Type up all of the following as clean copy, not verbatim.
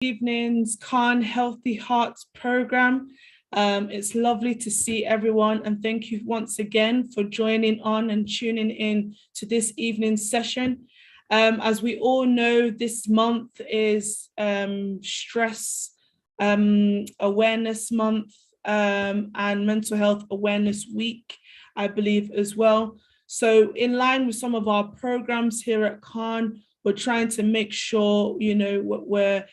Evening's CAHN Healthy Hearts program. It's lovely to see everyone, and thank you once again for joining on and tuning in to this evening's session. As we all know, this month is Stress Awareness Month and Mental Health Awareness Week, I believe, as well. So in line with some of our programs here at CAHN, we're trying to make sure, we're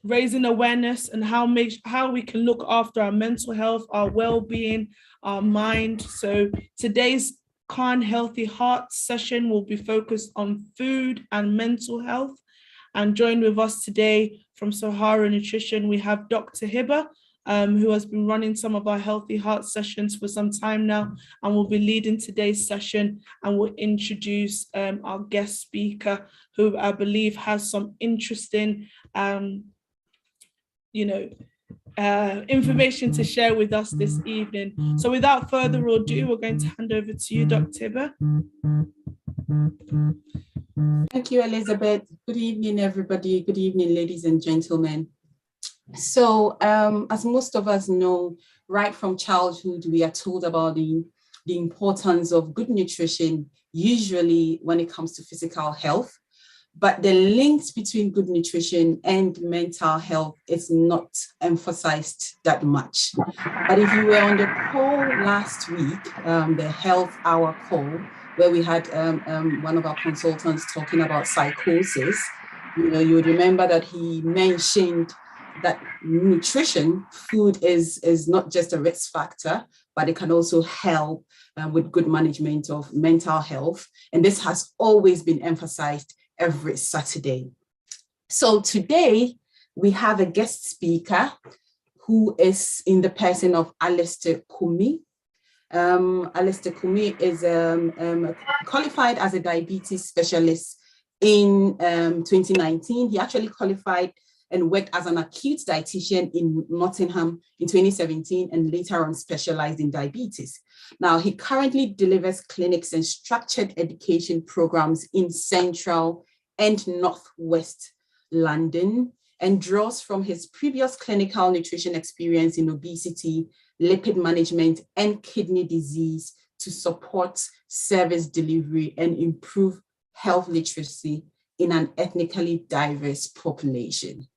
raising awareness and how we can look after our mental health, our well-being, our mind. So today's CAHN Healthy Hearts session will be focused on food and mental health. And joined with us today from Sahara Nutrition, we have Dr. Hiba, who has been running some of our Healthy Hearts sessions for some time now, and will be leading today's session, and will introduce our guest speaker, who I believe has some interesting information to share with us this evening. So without further ado, we're going to hand over to you, Dr. Hiba. Thank you, Elizabeth. Good evening, everybody. Good evening, ladies and gentlemen. So as most of us know, right from childhood, we are told about the importance of good nutrition, usually when it comes to physical health. But the links between good nutrition and mental health is not emphasized that much. But if you were on the call last week, the Health Hour call, where we had one of our consultants talking about psychosis, you would remember that he mentioned that nutrition, food is not just a risk factor, but it can also help with good management of mental health. And this has always been emphasized every Saturday. So today we have a guest speaker who is in the person of Alistair Kumi. Alistair Kumi is qualified as a diabetes specialist in 2019. He actually qualified and worked as an acute dietitian in Nottingham in 2017, and later on specialized in diabetes. Now, he currently delivers clinics and structured education programs in Central and Northwest London, and draws from his previous clinical nutrition experience in obesity, lipid management, and kidney disease to support service delivery and improve health literacy in an ethnically diverse population.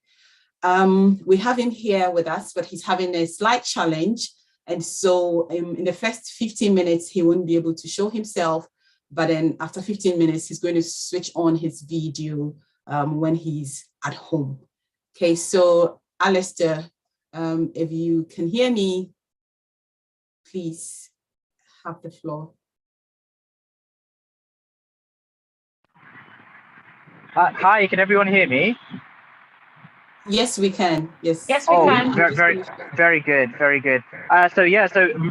We have him here with us, but he's having a slight challenge. And so in the first 15 minutes, he won't be able to show himself. But then after 15 minutes, he's going to switch on his video when he's at home. Okay, so Alistair, if you can hear me, please have the floor. Hi, can everyone hear me? Yes, we can. Yes. Yes, we can. Very good, very good. So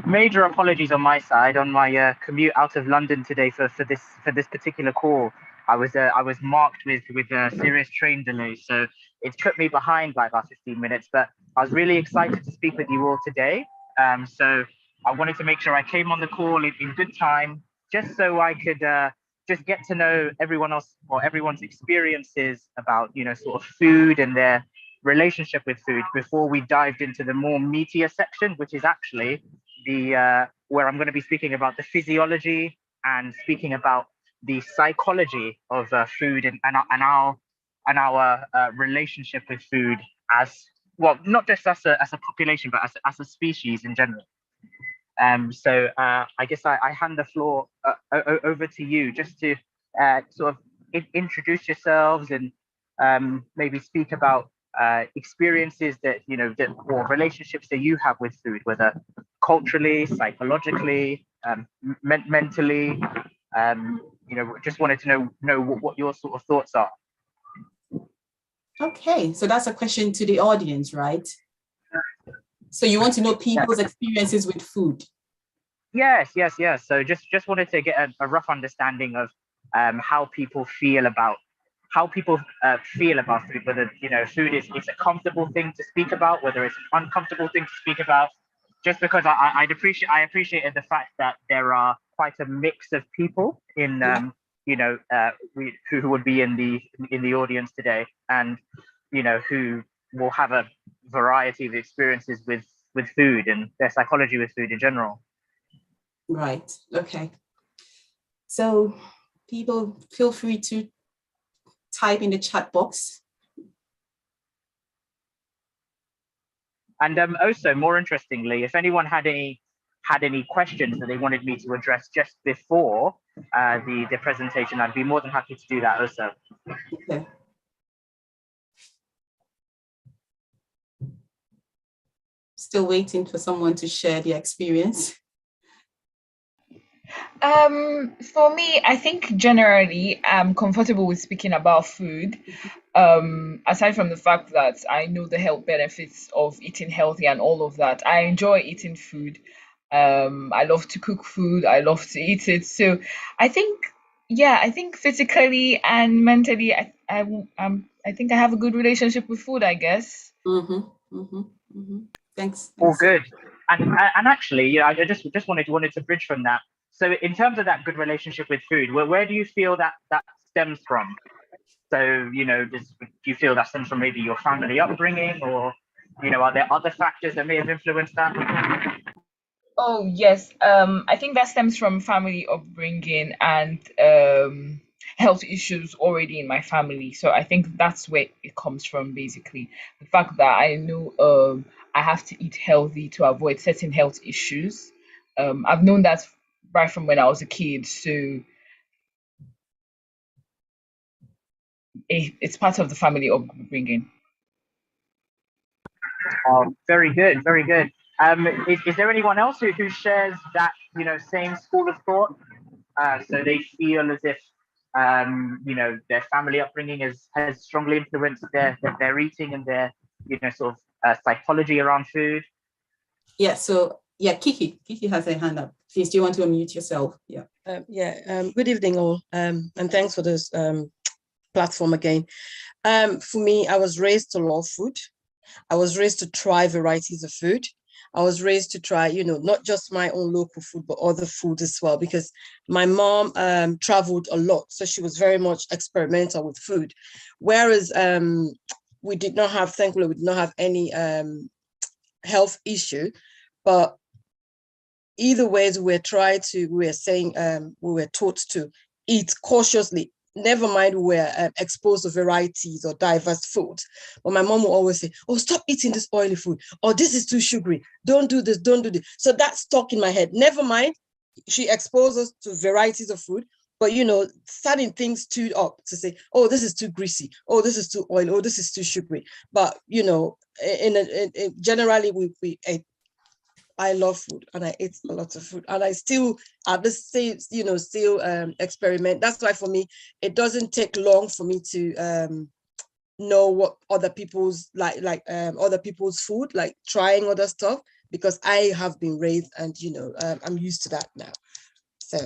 major apologies on my side on my commute out of London today for this particular call. I was marked with serious train delays, so it put me behind by about 15 minutes. But I was really excited to speak with you all today. So I wanted to make sure I came on the call in good time, just so I could just get to know everyone else or everyone's experiences about sort of food and their relationship with food before we dived into the more meatier section, which is actually the where I'm going to be speaking about the physiology and speaking about the psychology of food and our relationship with food as well, not just as a population, but as a species in general. So I guess I hand the floor over to you just to sort of introduce yourselves and maybe speak about experiences that or relationships that you have with food, whether culturally, psychologically, mentally. Just wanted to know what your sort of thoughts are. Okay, so that's a question to the audience, right? So you want to know people's experiences with food? Yes. So just wanted to get a rough understanding of how people feel about food, whether food is a comfortable thing to speak about, whether it's an uncomfortable thing to speak about. Just because I appreciated the fact that there are quite a mix of people in who would be in the audience today, and who will have a variety of experiences with food and their psychology with food in general. Right. Okay. So people feel free to type in the chat box. And also, more interestingly, if anyone had any questions that they wanted me to address just before the presentation, I'd be more than happy to do that also. Okay. Still waiting for someone to share their experience. For me, I think generally I'm comfortable with speaking about food. Aside from the fact that I know the health benefits of eating healthy and all of that, I enjoy eating food. I love to cook food. I love to eat it. So I think, yeah, I think physically and mentally, I think I have a good relationship with food, I guess. Thanks. All good. And actually, I just wanted to bridge from that. So in terms of that good relationship with food, where do you feel that stems from? So, do you feel that stems from maybe your family upbringing, or, are there other factors that may have influenced that? Oh, yes. I think that stems from family upbringing and health issues already in my family. So I think that's where it comes from, basically. The fact that I know I have to eat healthy to avoid certain health issues. I've known that right from when I was a kid. So it's part of the family upbringing. Oh, very good, very good. Is there anyone else who shares that same school of thought? So they feel as if their family upbringing has strongly influenced their eating and their sort of psychology around food. Yeah. So yeah, Kiki has a hand up. Please, do you want to unmute yourself? Yeah. Good evening all, and thanks for this platform again. For me, I was raised to love food. I was raised to try varieties of food. I was raised to try, not just my own local food, but other food as well, because my mom traveled a lot. So she was very much experimental with food. Whereas we did not have, thankfully, we did not have any health issue. But either ways, we were taught to eat cautiously. Never mind, we were exposed to varieties or diverse foods. But my mom will always say, oh, stop eating this oily food. Or this is too sugary. Don't do this, don't do this. So that's stuck in my head. Never mind, she exposed us to varieties of food. But, certain things tuned up to say, oh, this is too greasy. Oh, this is too oily. Oh, this is too sugary. But, generally, we ate. I love food and I ate a lot of food, and I still at this stage, still experiment. That's why for me, it doesn't take long for me to know what other people's other people's food, like trying other stuff, because I have been raised and I'm used to that now. So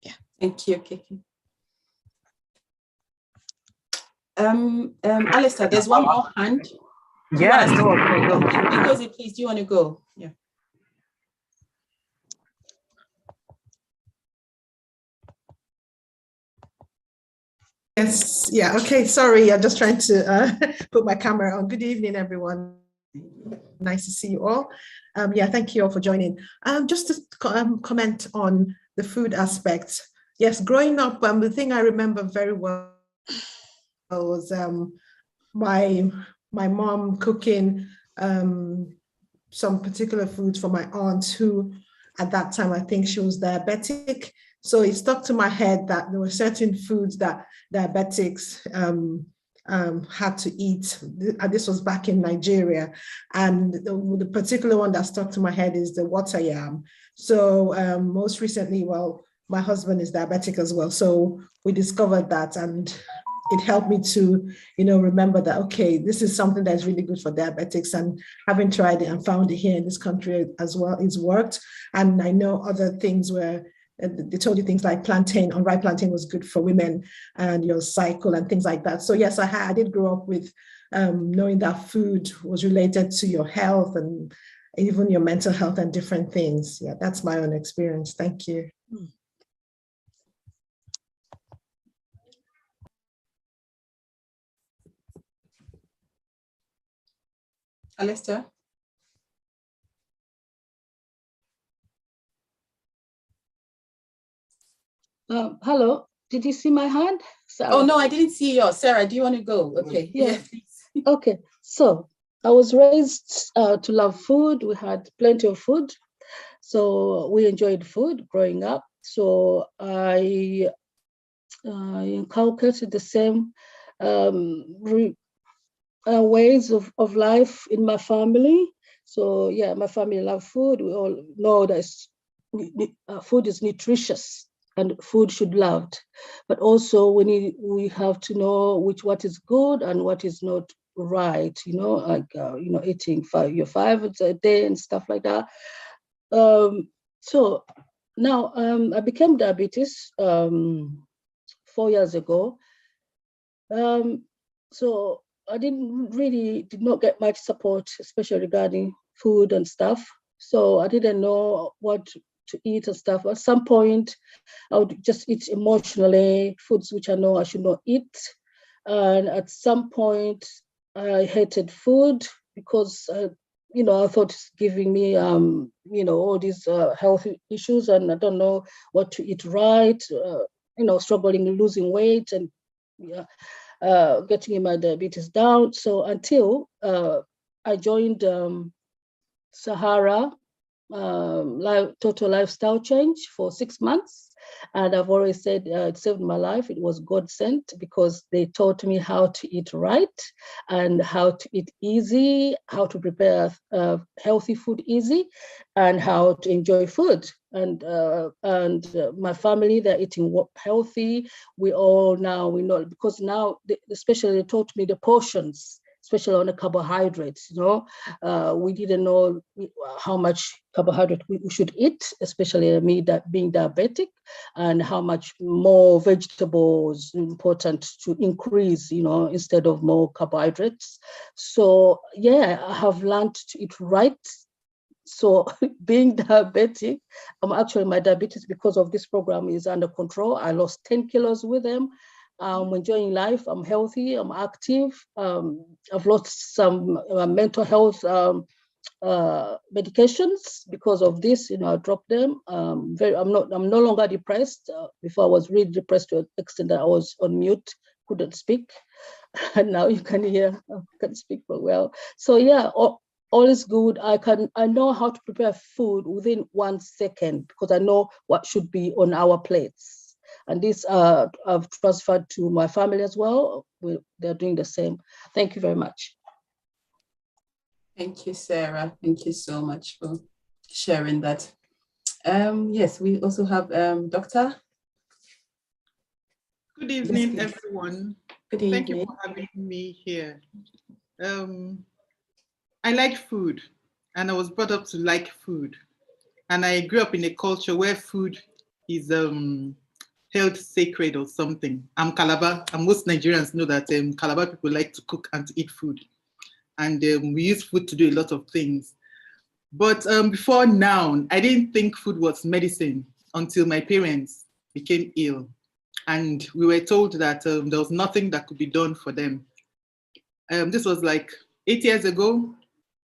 yeah. Thank you, Kiki. Alistair, there's one more hand. Yeah, sure. Because please, do you want to go? Yeah. Yes, yeah, okay, sorry, I'm just trying to put my camera on. Good evening, everyone. Nice to see you all. Yeah, thank you all for joining. Just to comment on the food aspect. Yes, growing up, the thing I remember very well was my mom cooking some particular foods for my aunt, who at that time, I think she was diabetic. So it stuck to my head that there were certain foods that diabetics had to eat. This was back in Nigeria. And the particular one that stuck to my head is the water yam. So most recently, well, my husband is diabetic as well. So we discovered that, and it helped me to, remember that, okay, this is something that's really good for diabetics, and having tried it and found it here in this country as well, it's worked. And I know other things where they told you things like plantain, unripe plantain was good for women and your cycle and things like that. So yes, I did grow up with knowing that food was related to your health and even your mental health and different things. Yeah, that's my own experience. Thank you. Alistair? Hello, did you see my hand? Sarah? Oh, no, I didn't see yours. Sarah, do you want to go? Okay. Yeah. Please. Okay, so I was raised to love food. We had plenty of food. So we enjoyed food growing up. So I inculcated the same ways of life in my family. So yeah, my family love food. We all know that food is nutritious and food should be loved. But also we have to know what is good and what is not right, like eating your five a day and stuff like that. So now I became diabetes 4 years ago. So I did not get much support, especially regarding food and stuff. So I didn't know what to eat and stuff. At some point, I would just eat emotionally foods which I know I should not eat. And at some point, I hated food because I thought it's giving me all these health issues, and I don't know what to eat right. Struggling losing weight and getting my diabetes down. So until I joined Sahara Total Lifestyle Change for 6 months. And I've always said it saved my life. It was God sent because they taught me how to eat right and how to eat easy, how to prepare healthy food easy, and how to enjoy food. And my family, they're eating healthy. We know, because now, especially they taught me the portions, especially on the carbohydrates. We didn't know how much carbohydrate we should eat, especially me being diabetic, and how much more vegetables important to increase, instead of more carbohydrates. So yeah, I have learned to eat right. So being diabetic, my diabetes, because of this program, is under control. I lost 10 kilos with them. I'm enjoying life. I'm healthy. I'm active. I've lost some mental health medications because of this. I dropped them. I'm no longer depressed. Before I was really depressed to an extent that I was on mute, couldn't speak. And now you can hear, I can speak well. So yeah, all is good. I know how to prepare food within 1 second because I know what should be on our plates. And this I've transferred to my family as well. They're doing the same. Thank you very much. Thank you, Sarah. Thank you so much for sharing that. Yes, we also have Doctor. Good evening, everyone. Good evening. Thank you for having me here. I like food, and I was brought up to like food. And I grew up in a culture where food is held sacred or something. I'm Calabar, and most Nigerians know that Calabar people like to cook and to eat food. And we use food to do a lot of things. But before now, I didn't think food was medicine until my parents became ill. And we were told that there was nothing that could be done for them. This was like 8 years ago.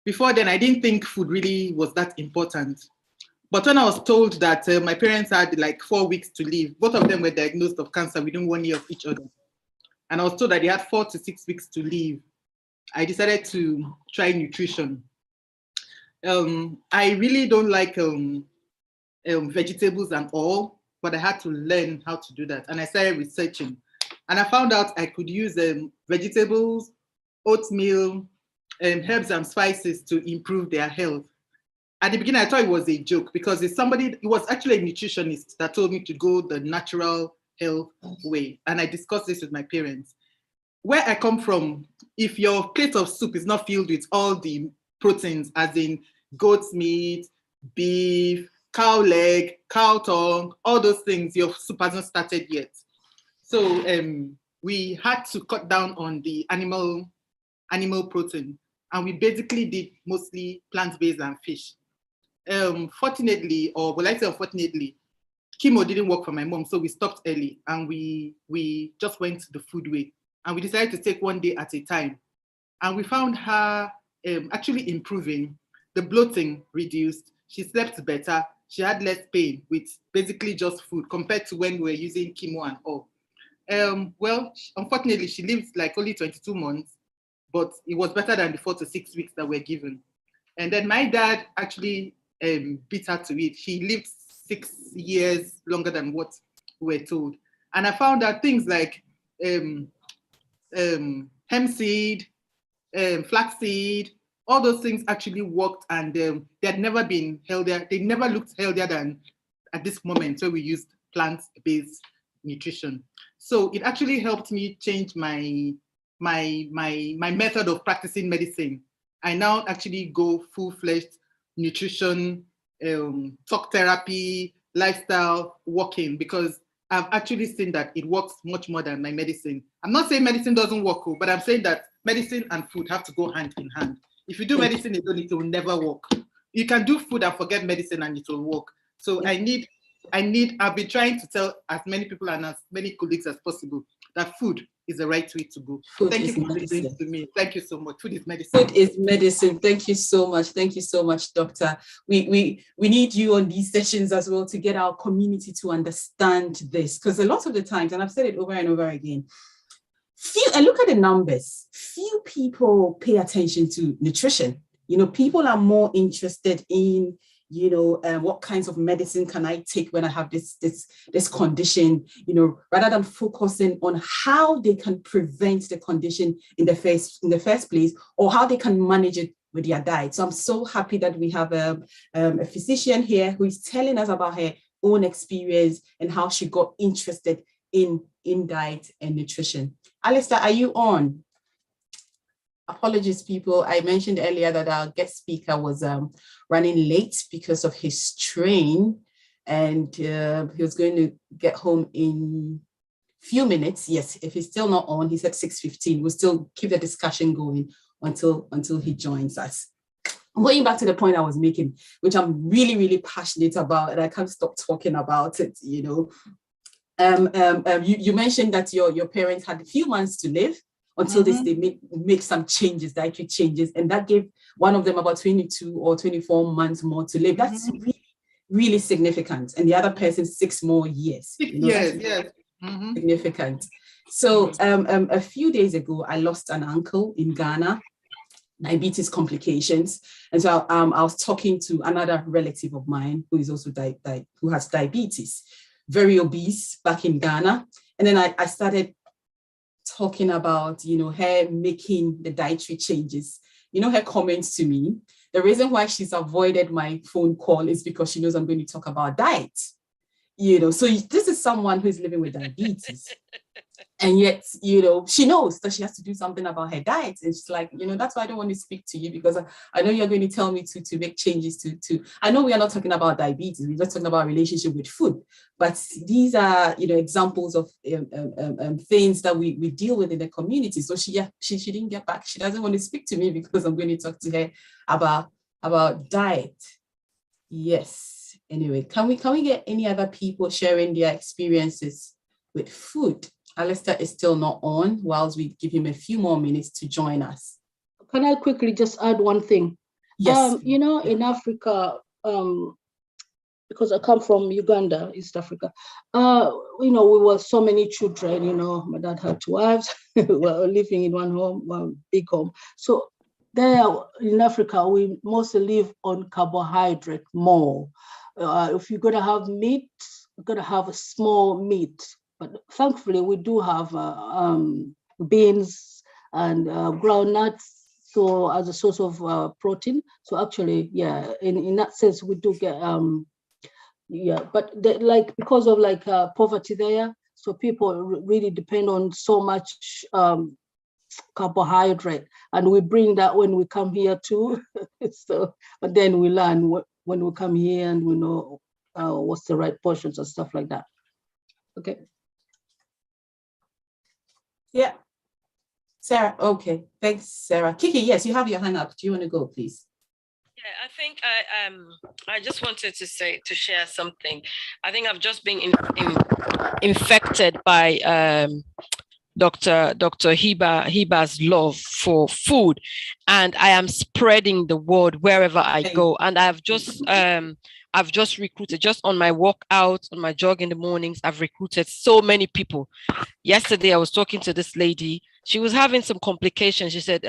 Before then, I didn't think food really was that important. But when I was told that my parents had like 4 weeks to live, both of them were diagnosed of cancer within 1 year of each other. And I was told that they had 4 to 6 weeks to live. I decided to try nutrition. I really don't like vegetables and all, but I had to learn how to do that. And I started researching. And I found out I could use vegetables, oatmeal, herbs and spices to improve their health. At the beginning, I thought it was a joke because it was actually a nutritionist that told me to go the natural health way. And I discussed this with my parents. Where I come from, if your plate of soup is not filled with all the proteins, as in goat's meat, beef, cow leg, cow tongue, all those things, your soup hasn't started yet. So we had to cut down on the animal protein. And we basically did mostly plant-based and fish. Fortunately, or will I say unfortunately, chemo didn't work for my mom, so we stopped early and we just went the food way. And we decided to take 1 day at a time. And we found her actually improving. The bloating reduced. She slept better. She had less pain with basically just food compared to when we were using chemo and all. Well, unfortunately, she lived like only 22 months, but it was better than the 4 to 6 weeks that were given. And then my dad actually beat her to it. He lived 6 years longer than what we were told. And I found out things like hemp seed, flaxseed, all those things actually worked, and they had never been healthier. They never looked healthier than at this moment where we used plant-based nutrition. So it actually helped me change my method of practicing medicine. I now actually go full-fledged nutrition, talk therapy, lifestyle working, because I've actually seen that it works much more than my medicine. I'm not saying medicine doesn't work, but I'm saying that medicine and food have to go hand in hand. If you do medicine alone, it will never work. You can do food and forget medicine and it will work. So I've been trying to tell as many people and as many colleagues as possible that food is the right way to go. Thank you for listening to me. Thank you so much. Food is medicine. Food is medicine. Thank you so much. Thank you so much, Doctor. We need you on these sessions as well to get our community to understand this, because a lot of the times, and I've said it over and over again, and look at the numbers, few people pay attention to nutrition. People are more interested in, what kinds of medicine can I take when I have this condition, rather than focusing on how they can prevent the condition in the first place, or how they can manage it with their diet. So I'm so happy that we have a physician here who is telling us about her own experience and how she got interested in diet and nutrition. Alistair, are you on? Apologies, people. I mentioned earlier that our guest speaker was running late because of his train, and he was going to get home in a few minutes. Yes, if he's still not on, he said 6:15. We'll still keep the discussion going until he joins us. Going back to the point I was making, which I'm really, really passionate about, and I can't stop talking about it, you mentioned that your parents had a few months to live until they make some changes, dietary changes, and that gave one of them about 22 or 24 months more to live. That's really, really significant. And the other person 6 more years. Yes. Significant. So a few days ago, I lost an uncle in Ghana, diabetes complications. And so I was talking to another relative of mine who is also who has diabetes, very obese back in Ghana. And then I started talking about, her making the dietary changes. Her comments to me, the reason why she's avoided my phone call is because she knows I'm going to talk about diet. So this is someone who is living with diabetes. And yet, she knows that she has to do something about her diet. And she's like, that's why I don't want to speak to you, because I know you're going to tell me to make changes to, I know we are not talking about diabetes. We're just talking about relationship with food. But these are, examples of things that we deal with in the community. So she didn't get back. She doesn't want to speak to me because I'm going to talk to her about diet. Yes. Anyway, can we get any other people sharing their experiences with food? Alistair is still not on, whilst we give him a few more minutes to join us. Can I quickly just add one thing? Yes. In Africa, because I come from Uganda, East Africa, we were so many children, my dad had 2 wives, we were living in one home, one big home. So there in Africa, we mostly live on carbohydrate more. If you're going to have meat, you're going to have a small meat. But thankfully, we do have beans and groundnuts, so as a source of protein. So actually, in that sense, we do get, but because of poverty there, so people really depend on so much carbohydrate, and we bring that when we come here too. So, but then we learn when we come here, and we know what's the right portions and stuff like that. Okay. Yeah. Sarah, okay. Thanks, Sarah. Kiki, yes, you have your hand up. Do you want to go, please? Yeah, I think I just wanted to share something. I think I've just been infected by Dr. Hiba's love for food, and I am spreading the word wherever I go. And I've just recruited, just on my walk out, on my jog in the mornings, I've recruited so many people. Yesterday, I was talking to this lady. She was having some complications. She said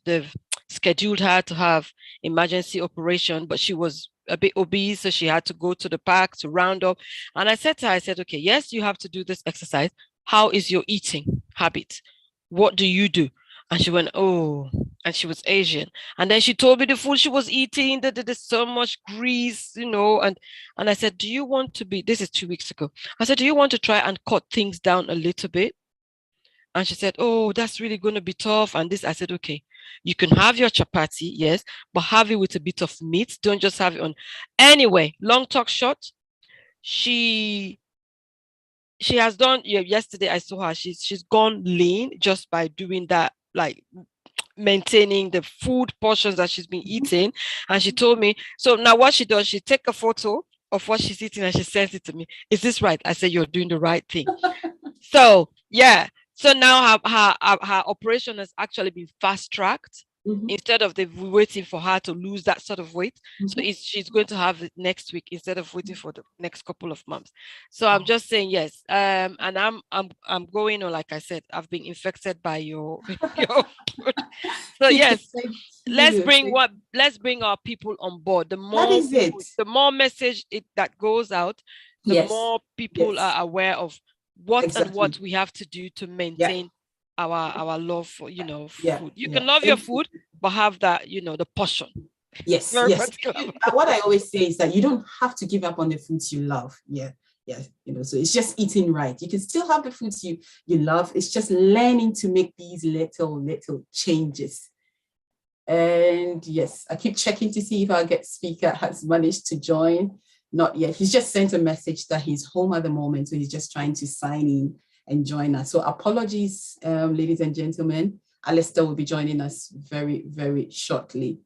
they've scheduled her to have emergency operation, but she was a bit obese, so she had to go to the park to round up. And I said to her, I said, okay, yes, you have to do this exercise. How is your eating habit? What do you do? And she went, oh, and she was Asian. And then she told me the food she was eating, that there's so much grease, you know. And I said, do you want to be, this is 2 weeks ago. I said, do you want to try and cut things down a little bit? And she said, oh, that's really going to be tough. And this, I said, okay, you can have your chapati, yes, but have it with a bit of meat. Don't just have it on. Anyway, long talk short, she has done, yesterday I saw her, she's gone lean just by doing that, like maintaining the food portions that she's been eating. And she told me, so now what she does, she take a photo of what she's eating and she sends it to me. Is this right? I said, you're doing the right thing. So yeah, so now her operation has actually been fast-tracked. Instead of waiting for her to lose that sort of weight. So she's going to have it next week instead of waiting for the next couple of months. So I'm just saying yes. And I'm going on, like I said, I've been infected by your food. So yes, let's bring our people on board. The more message that goes out, the more people are aware of what and what we have to do to maintain our love for, food. You can love your food, but have that, the portion. Yes. What I always say is that you don't have to give up on the foods you love. So it's just eating right. You can still have the foods you love. It's just learning to make these little changes. And yes, I keep checking to see if our guest speaker has managed to join. Not yet. He's just sent a message that he's home at the moment, so he's just trying to sign in and join us. So apologies, ladies and gentlemen. Alistair will be joining us very, very shortly.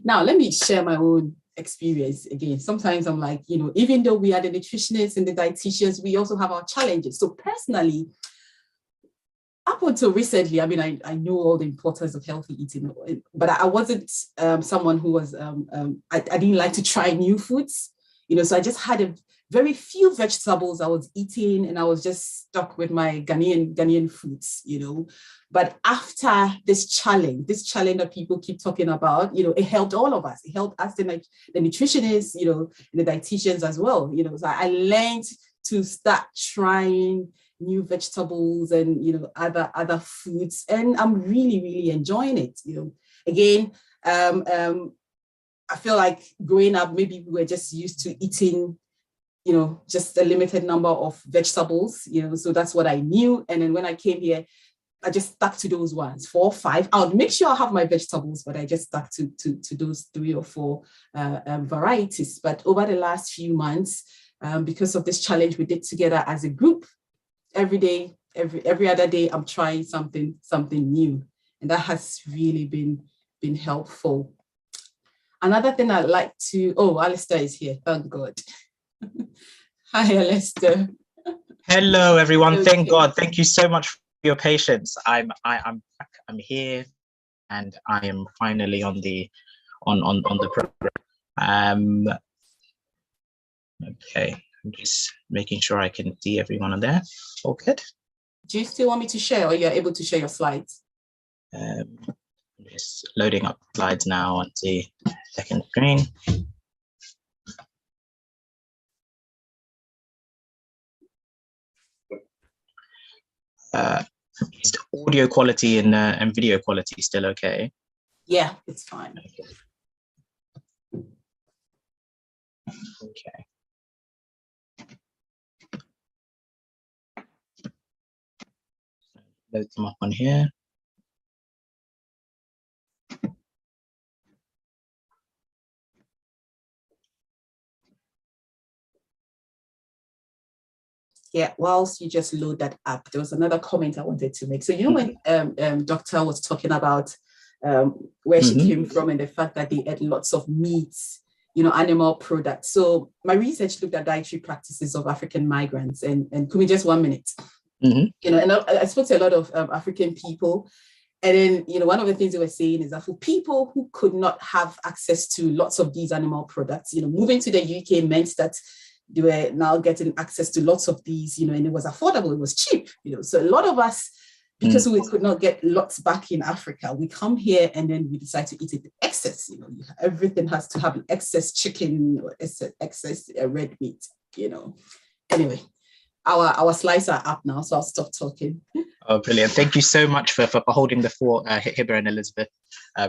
Now, let me share my own experience again. Sometimes I'm like, even though we are the nutritionists and the dietitians, we also have our challenges. So personally, up until recently, I mean, I know all the importance of healthy eating, but I wasn't someone who was, I didn't like to try new foods, so I just had very few vegetables I was eating, and I was just stuck with my Ghanaian foods, But after this challenge that people keep talking about, it helped all of us. It helped us, the nutritionists, the dietitians as well. So I learned to start trying new vegetables and other foods, and I'm really, really enjoying it. Again, I feel like growing up, maybe we were just used to eating just a limited number of vegetables, so that's what I knew. And then when I came here, I just stuck to those ones, 4 or 5. I would make sure I have my vegetables, but I just stuck to those 3 or 4 varieties. But over the last few months, because of this challenge we did together as a group, every day, every other day, I'm trying something new. And that has really been helpful. Another thing I'd like to, Alistair is here, thank God. Hi, Alistair. Hello, everyone. Thank God. Thank you so much for your patience. I'm back. I'm here, and I am finally on the program. Okay, I'm just making sure I can see everyone on there. All good. Do you still want me to share, or you're able to share your slides? I'm just loading up slides now on the second screen. Is the audio quality and video quality still okay? Yeah, it's fine. Okay. Load them up on here. Yeah, whilst you just load that up, there was another comment I wanted to make. So, when Doctor was talking about where she came from and the fact that they ate lots of meats, animal products. So my research looked at dietary practices of African migrants. And Kumi, just 1 minute. Mm-hmm. You know, and I spoke to a lot of African people, and then, you know, one of the things they were saying is that for people who could not have access to lots of these animal products, you know, moving to the UK meant that they were now getting access to lots of these, you know, and it was affordable, it was cheap, you know. So a lot of us, because we could not get lots back in Africa, we come here and then we decide to eat it in excess. You know, everything has to have an excess chicken or excess red meat, you know. Anyway, our slides are up now, so I'll stop talking. Oh, brilliant. Thank you so much for holding the fort, Hiba and Elizabeth.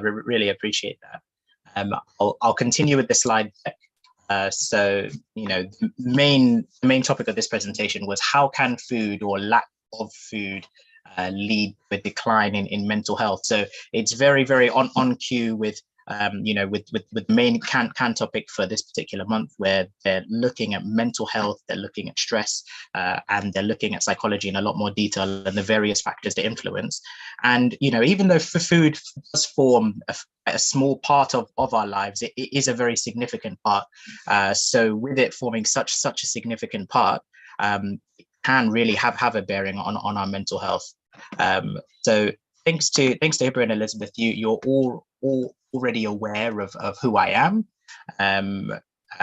Really appreciate that. I'll continue with the slide deck. So, you know, the main topic of this presentation was how can food or lack of food lead to a decline in mental health. So it's very, very on cue with you know, with the main CAHN topic for this particular month, where they're looking at mental health, they're looking at stress, and they're looking at psychology in a lot more detail and the various factors that influence. And, you know, even though food does form a small part of our lives, it is a very significant part. So with it forming such a significant part, it can really have a bearing on our mental health. So thanks to Hiba and Elizabeth, you're all already aware of who I am.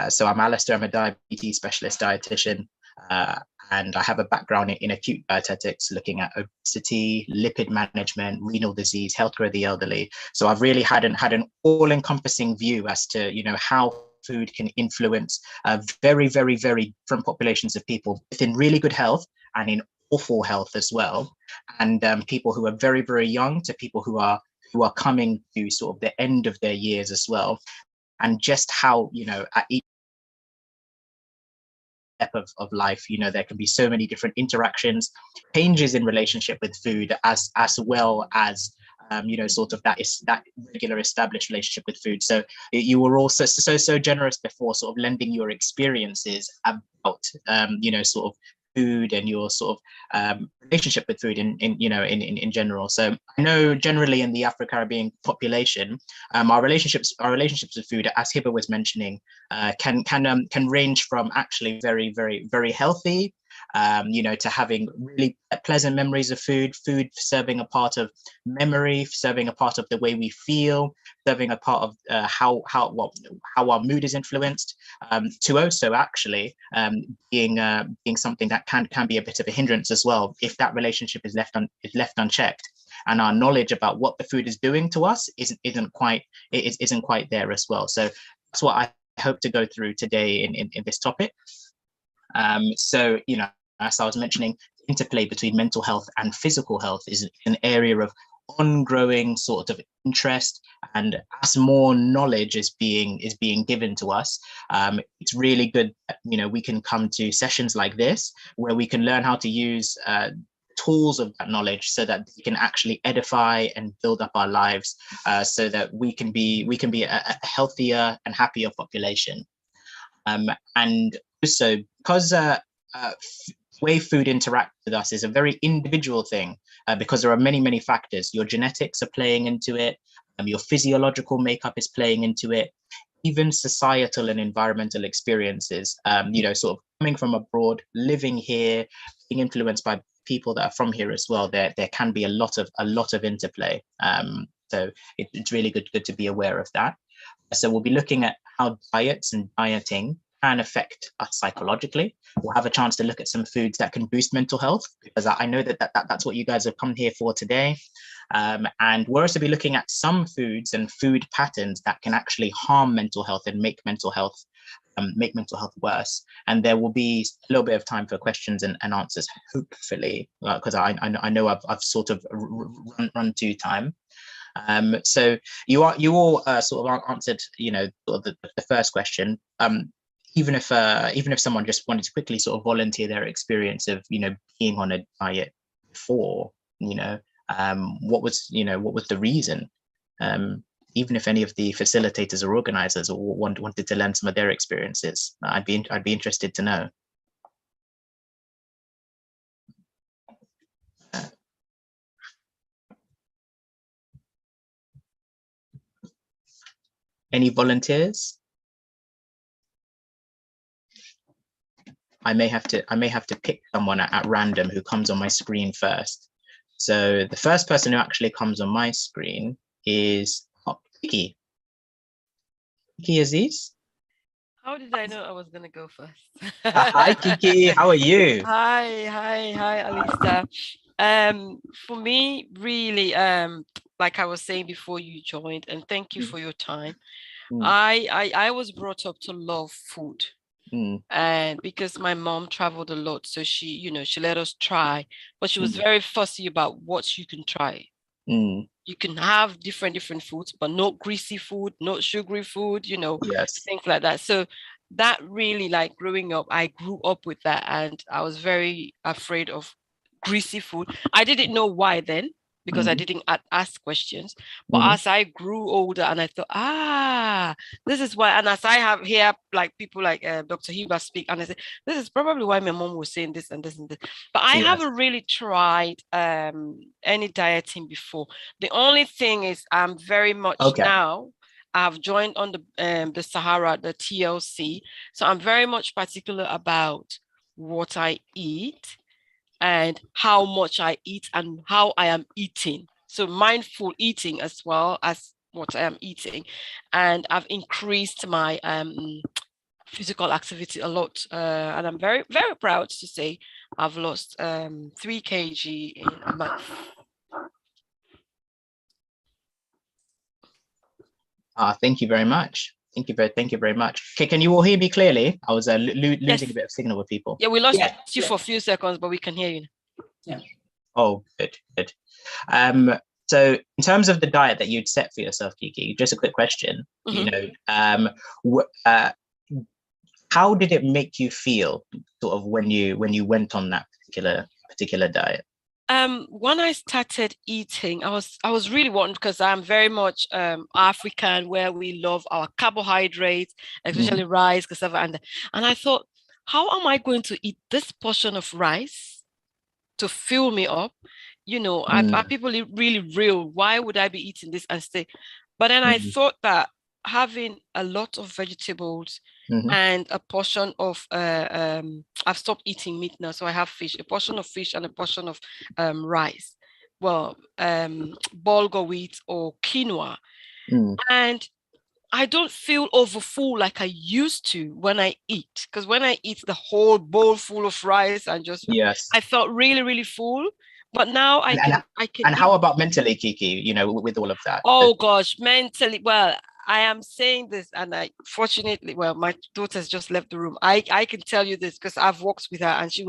So I'm Alistair, I'm a diabetes specialist dietitian, and I have a background in acute dietetics, looking at obesity, lipid management, renal disease, healthcare of the elderly. So I've really had an all-encompassing view as to, you know, how food can influence very, very, very different populations of people within really good health and in awful health as well, and people who are very, very young to people who are coming to sort of the end of their years as well, and just how, you know, at each step of life, you know, there can be so many different interactions, changes in relationship with food, as well as you know, sort of that regular established relationship with food. So you were also so generous before, sort of lending your experiences about you know, sort of food and your sort of relationship with food in general. So I know generally in the Afro-Caribbean population, our relationships with food, as Hiba was mentioning, can range from actually very, very, very healthy, you know, to having really pleasant memories of food serving a part of memory, serving a part of the way we feel, serving a part of how our mood is influenced, to also actually being something that can be a bit of a hindrance as well, if that relationship is left unchecked, and our knowledge about what the food is doing to us isn't quite there as well. So that's what I hope to go through today in this topic. So, you know, as I was mentioning, interplay between mental health and physical health is an area of ongoing sort of interest, and as more knowledge is being given to us, it's really good that, you know, we can come to sessions like this where we can learn how to use tools of that knowledge so that we can actually edify and build up our lives, so that we can be a healthier and happier population. And also, because way food interacts with us is a very individual thing, because there are many factors. Your genetics are playing into it, your physiological makeup is playing into it, even societal and environmental experiences, you know, sort of coming from abroad, living here, being influenced by people that are from here as well. There can be a lot of interplay. So it's really good to be aware of that. So we'll be looking at how diets and dieting can affect us psychologically. We'll have a chance to look at some foods that can boost mental health, because I know that's what you guys have come here for today. And we'll also be looking at some foods and food patterns that can actually harm mental health and make mental health worse. And there will be a little bit of time for questions and answers, hopefully, because I know I've sort of run to time. So you all sort of answered, you know, sort of the first question. Even if someone just wanted to quickly sort of volunteer their experience of, you know, being on a diet before, you know, what was the reason? Even if any of the facilitators or organizers wanted to learn some of their experiences, I'd be interested to know. Any volunteers? I may have to pick someone at random who comes on my screen first. So the first person who actually comes on my screen is Kiki. Kiki Aziz. How did I know I was gonna go first? Hi Kiki, how are you? Hi, Alistair. For me, really, like I was saying before you joined, and thank you for your time. I was brought up to love food. And because my mom traveled a lot, so she let us try, but she was very fussy about what you can try. You can have different foods, but not greasy food, not sugary food, things like that. So that really, like, growing up, I grew up with that, and I was very afraid of greasy food. I didn't know why then, because I didn't ask questions. But as I grew older, and I thought, this is why. And as I have here, like people like Dr. Hiba speak, and I said, this is probably why my mom was saying this and this and this. But I haven't really tried any dieting before. The only thing is, I'm very much now, I've joined on the Sahara, the TLC. So I'm very much particular about what I eat and how much I eat and how I am eating. So mindful eating as well as what I am eating. And I've increased my physical activity a lot. And I'm very, very proud to say I've lost 3 kg in a month. Thank you very much. Thank you very much. Okay, can you all hear me clearly? I was losing a bit of signal with people. Yeah, we lost you for a few seconds, but we can hear you. Yeah. Oh, good. So in terms of the diet that you'd set for yourself, Kiki, just a quick question. How did it make you feel, sort of, when you went on that particular diet? When I started eating, I was really wanting, because I'm very much African, where we love our carbohydrates, especially rice, cassava, and I thought, how am I going to eat this portion of rice to fill me up? Are people really real? Why would I be eating this and stay? But then I thought that having a lot of vegetables and a portion of I've stopped eating meat now, so I have fish, a portion of fish and a portion of rice, bulgur wheat or quinoa, and I don't feel overfull like I used to when I eat, because when I eat the whole bowl full of rice and just I felt really, really full. But now I can. And how about mentally, Kiki? With all of that. Oh gosh, mentally. Well, I am saying this, and fortunately, my daughter's just left the room. I can tell you this because I've walked with her, and she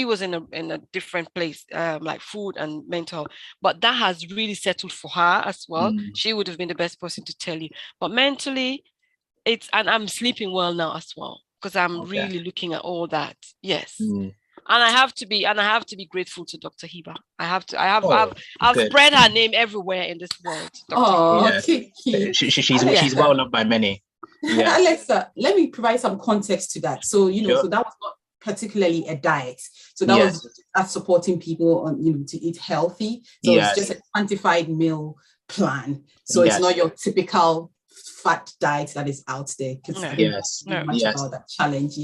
was in a different place, like food and mental. But that has really settled for her as well. She would have been the best person to tell you. But mentally, and I'm sleeping well now as well, because I'm really looking at all that. Yes. And I have to be grateful to Dr. Hiba. I've spread her name everywhere in this world. She's well loved by many. Yeah. Alexa, let me provide some context to that. So so that was not particularly a diet. So that was us supporting people on to eat healthy. So it's just a quantified meal plan. So it's not your typical fat diet that is out there. Much about that challenge.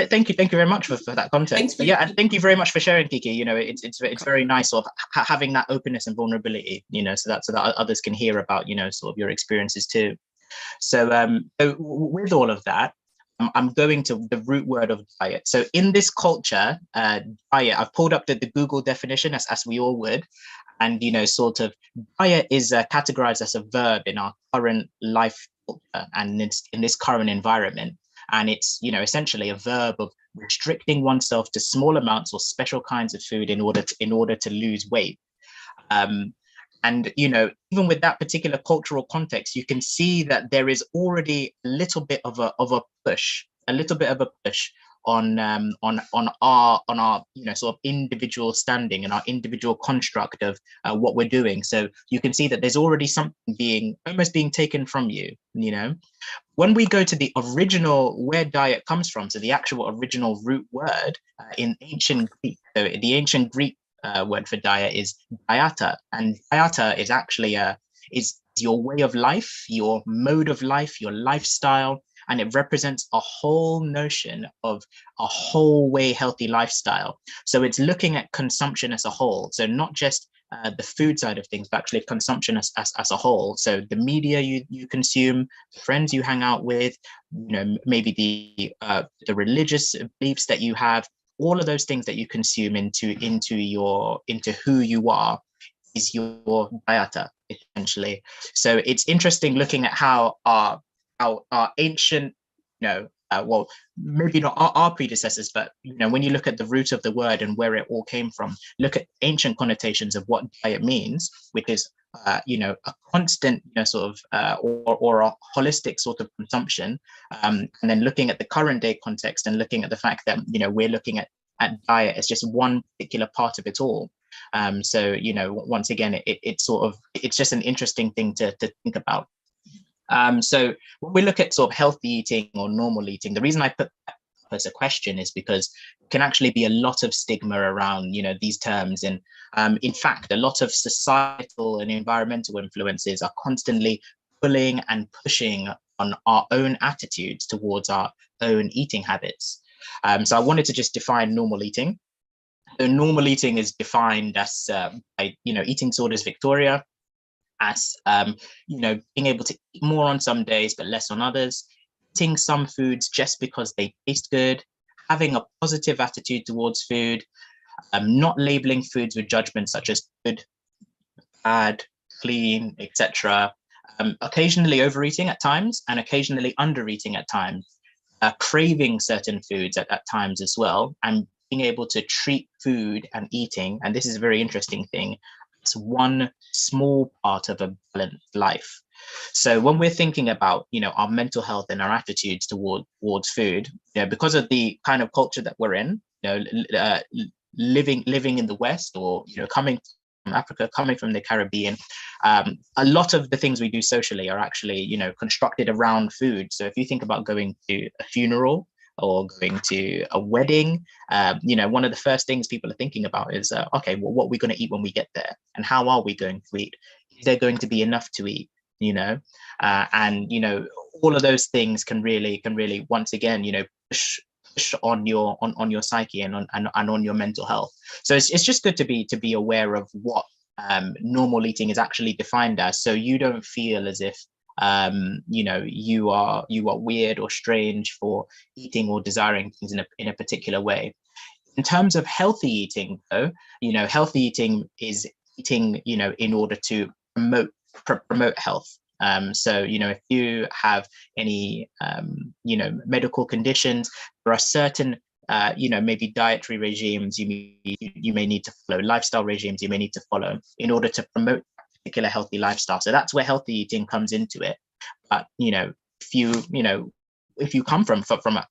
Thank you very much for that context. And thank you very much for sharing, Kiki. It's very nice sort of having that openness and vulnerability, so that others can hear about sort of your experiences too. So with all of that, I'm going to the root word of diet. So in this culture, diet, I've pulled up the Google definition, as we all would. And, sort of diet is categorized as a verb in our current life culture and in this current environment. And it's, essentially a verb of restricting oneself to small amounts or special kinds of food in order to lose weight. And, even with that particular cultural context, you can see that there is already a little bit of a push on our sort of individual standing and our individual construct of what we're doing. So you can see that there's already something almost being taken from you. When we go to the original, where diet comes from, so the actual original root word in ancient Greek, so the ancient Greek word for diet is dieta, and dieta is actually is your way of life, your mode of life, your lifestyle. and it represents a whole notion of a whole way healthy lifestyle. So it's looking at consumption as a whole. So not just the food side of things, but actually consumption as a whole. So the media you consume, the friends you hang out with, maybe the religious beliefs that you have, all of those things that you consume into who you are is your dieta, essentially. So it's interesting looking at how our ancient, well, maybe not our predecessors, but when you look at the root of the word and where it all came from, look at ancient connotations of what diet means, which is a constant sort of or a holistic sort of consumption, and then looking at the current day context and looking at the fact that we're looking at diet as just one particular part of it all. So once again, it's just an interesting thing to think about. So when we look at sort of healthy eating or normal eating, the reason I put that as a question is because it can actually be a lot of stigma around these terms, and in fact a lot of societal and environmental influences are constantly pulling and pushing on our own attitudes towards our own eating habits. So I wanted to just define normal eating. So normal eating is defined as by Eating Disorders Victoria as being able to eat more on some days but less on others, eating some foods just because they taste good, having a positive attitude towards food, not labeling foods with judgments such as good, bad, clean, etc. Occasionally overeating at times and occasionally undereating at times, craving certain foods at times as well, and being able to treat food and eating, and this is a very interesting thing, it's one small part of a balanced life. So when we're thinking about our mental health and our attitudes towards food, because of the kind of culture that we're in, living in the West, or coming from Africa, coming from the Caribbean, a lot of the things we do socially are actually constructed around food. So if you think about going to a funeral or going to a wedding, one of the first things people are thinking about is, okay, well, what are we going to eat when we get there? And how are we going to eat? Is there going to be enough to eat? And all of those things can really once again, push on your psyche and on your mental health. So it's just good to be aware of what normal eating is actually defined as, so you don't feel as if you are weird or strange for eating or desiring things in a particular way. In terms of healthy eating, though, healthy eating is eating in order to promote health. So if you have any medical conditions, there are certain maybe dietary regimes you may need to follow, lifestyle regimes you may need to follow in order to promote particular healthy lifestyle. So that's where healthy eating comes into it. But if you come from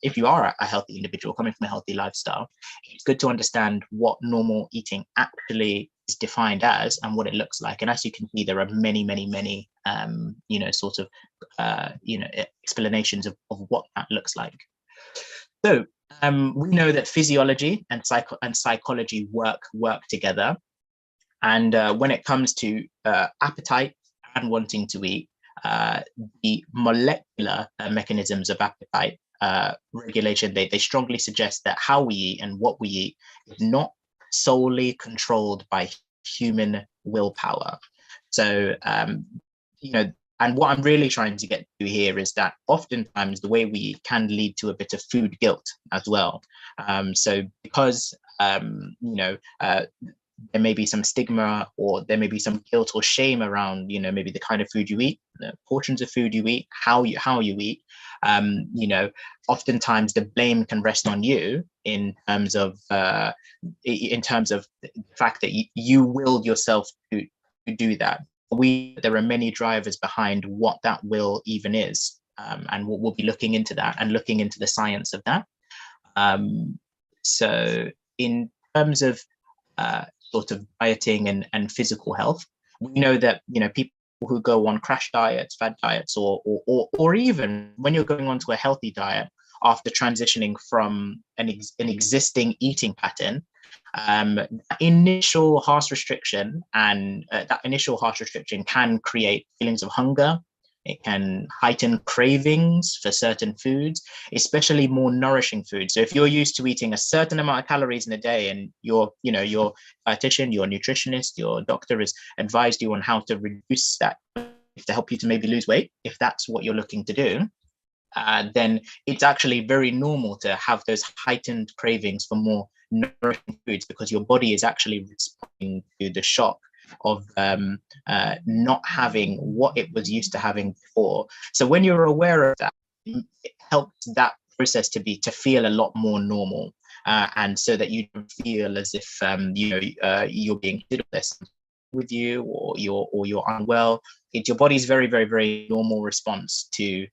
if you are a healthy individual coming from a healthy lifestyle, it's good to understand what normal eating actually is defined as and what it looks like. And as you can see, there are many explanations of what that looks like. So we know that physiology and psychology work together. And when it comes to appetite and wanting to eat, the molecular mechanisms of appetite regulation, they strongly suggest that how we eat and what we eat is not solely controlled by human willpower. So, and what I'm really trying to get to here is that oftentimes the way we eat can lead to a bit of food guilt as well. So because, there may be some stigma, or there may be some guilt or shame around, maybe the kind of food you eat, the portions of food you eat, how you eat. Oftentimes the blame can rest on you in terms of the fact that you willed yourself to do that. There are many drivers behind what that will even is, and we'll be looking into that and looking into the science of that. So in terms of sort of dieting and physical health, we know that people who go on crash diets, fad diets, or even when you're going on to a healthy diet after transitioning from an existing eating pattern, initial harsh restriction can create feelings of hunger, It can heighten cravings for certain foods, especially more nourishing foods. So if you're used to eating a certain amount of calories in a day, and your dietitian, your nutritionist, your doctor has advised you on how to reduce that to help you to maybe lose weight, if that's what you're looking to do, then it's actually very normal to have those heightened cravings for more nourishing foods, because your body is actually responding to the shock of not having what it was used to having before. So when you're aware of that, it helps that process to feel a lot more normal, and so that you don't feel as if you're being hit with you, or you're unwell. It's your body's very, very, very normal response to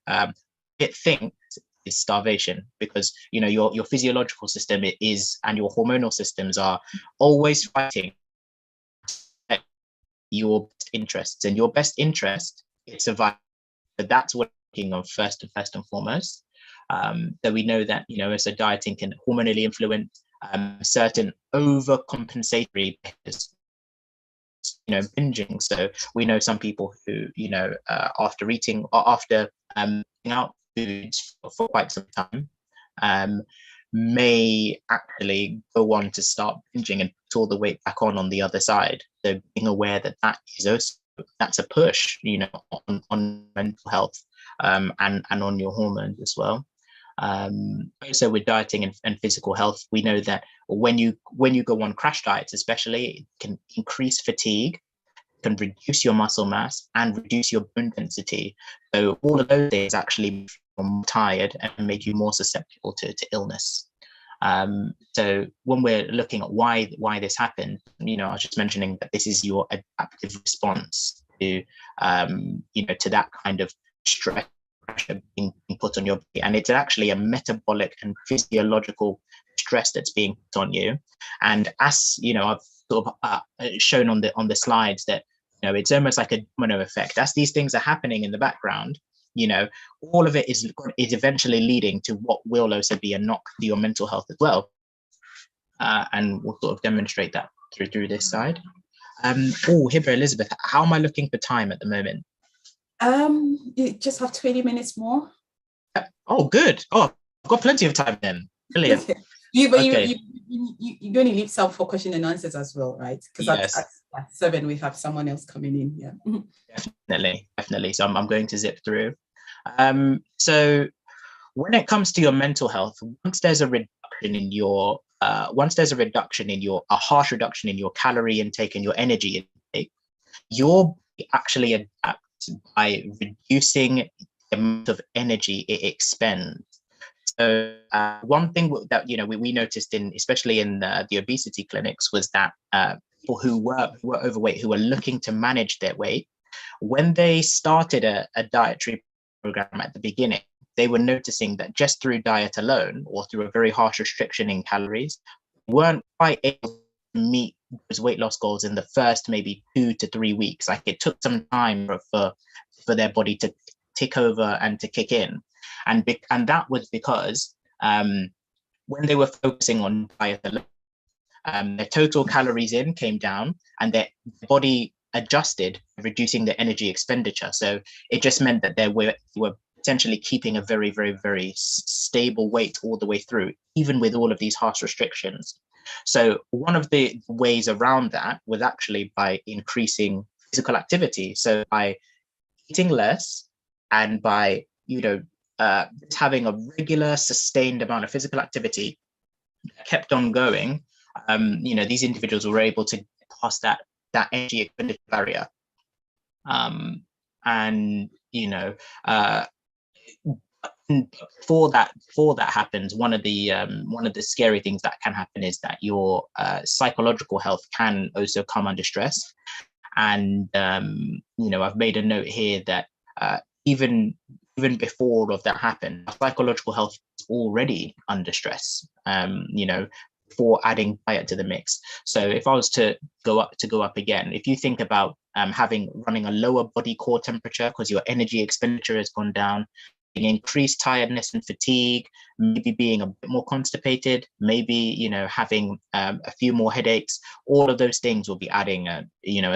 it thinks is starvation, because your physiological system is, and your hormonal systems are always fighting your best interests, and your best interest is survival. But that's what we're thinking of first and foremost. So we know that so dieting can hormonally influence certain overcompensatory behaviors, binging. So we know some people who after eating or after eating out foods for quite some time may actually go on to start binging and put all the weight back on the other side. So being aware that is also, that's a push, on mental health and on your hormones as well. Also with dieting and physical health, we know that when you go on crash diets, especially, it can increase fatigue, can reduce your muscle mass, and reduce your bone density. So all of those things actually make you more tired and make you more susceptible to illness. So when we're looking at why this happened, I was just mentioning that this is your adaptive response to to that kind of stress pressure being put on your body, and it's actually a metabolic and physiological stress that's being put on you. And as I've sort of shown on the slides, that it's almost like a domino effect. As these things are happening in the background, all of it is eventually leading to what will also be a knock to your mental health as well. And we'll sort of demonstrate that through this side. Hiba, Elizabeth, how am I looking for time at the moment? You just have 20 minutes more. Oh, good. Oh, I've got plenty of time then. Brilliant. Okay. You're going to leave some for question and answers as well, right? Because yes. at 7 we have someone else coming in. Yeah. Definitely. So I'm going to zip through. So when it comes to your mental health, once there's a harsh reduction in your calorie intake and your energy intake, your body actually adapts by reducing the amount of energy it expends. So one thing that we noticed especially in the obesity clinics, was that people who were overweight, who were looking to manage their weight, when they started a dietary program at the beginning, they were noticing that just through diet alone, or through a very harsh restriction in calories, weren't quite able to meet those weight loss goals in the first maybe 2 to 3 weeks. Like, it took some time for their body to tick over and to kick in. And that was because when they were focusing on diet alone, their total calories in came down, and their body adjusted, reducing the energy expenditure. So it just meant that they were essentially keeping a very, very, very stable weight all the way through, even with all of these harsh restrictions. So one of the ways around that was actually by increasing physical activity. So by eating less, and by having a regular, sustained amount of physical activity that kept on going, these individuals were able to pass that energy expenditure barrier. Before that happens, one of the scary things that can happen is that your psychological health can also come under stress. And I've made a note here that even before all of that happened, our psychological health is already under stress, before adding diet to the mix. So if I was to go up again, if you think about running a lower body core temperature because your energy expenditure has gone down, increased tiredness and fatigue, maybe being a bit more constipated, maybe having a few more headaches, all of those things will be adding a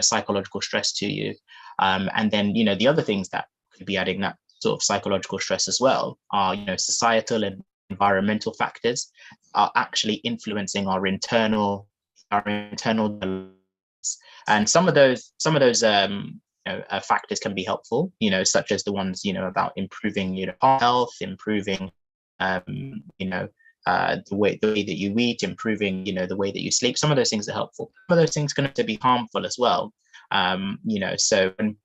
psychological stress to you. And then the other things that could be adding that sort of psychological stress as well, are, you know, societal and environmental factors are actually influencing our internal developments. And some of those factors can be helpful, you know, such as the ones, you know, about improving, you know, health, improving, the way that you eat, improving, you know, the way that you sleep. Some of those things are helpful. Some of those things can be harmful as well. You know, so when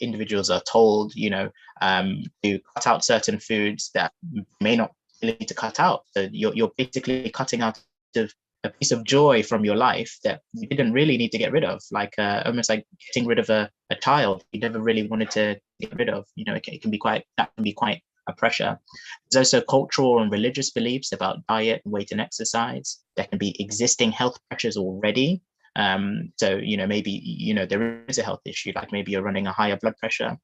individuals are told, you know, to cut out certain foods that may not really need to cut out, so you're basically cutting out of a piece of joy from your life that you didn't really need to get rid of, like almost like getting rid of a child you never really wanted to get rid of. You know, that can be quite a pressure. There's also cultural and religious beliefs about diet, weight, and exercise. There can be existing health pressures already. So, you know, maybe, you know, there is a health issue, like maybe you're running a higher blood pressure,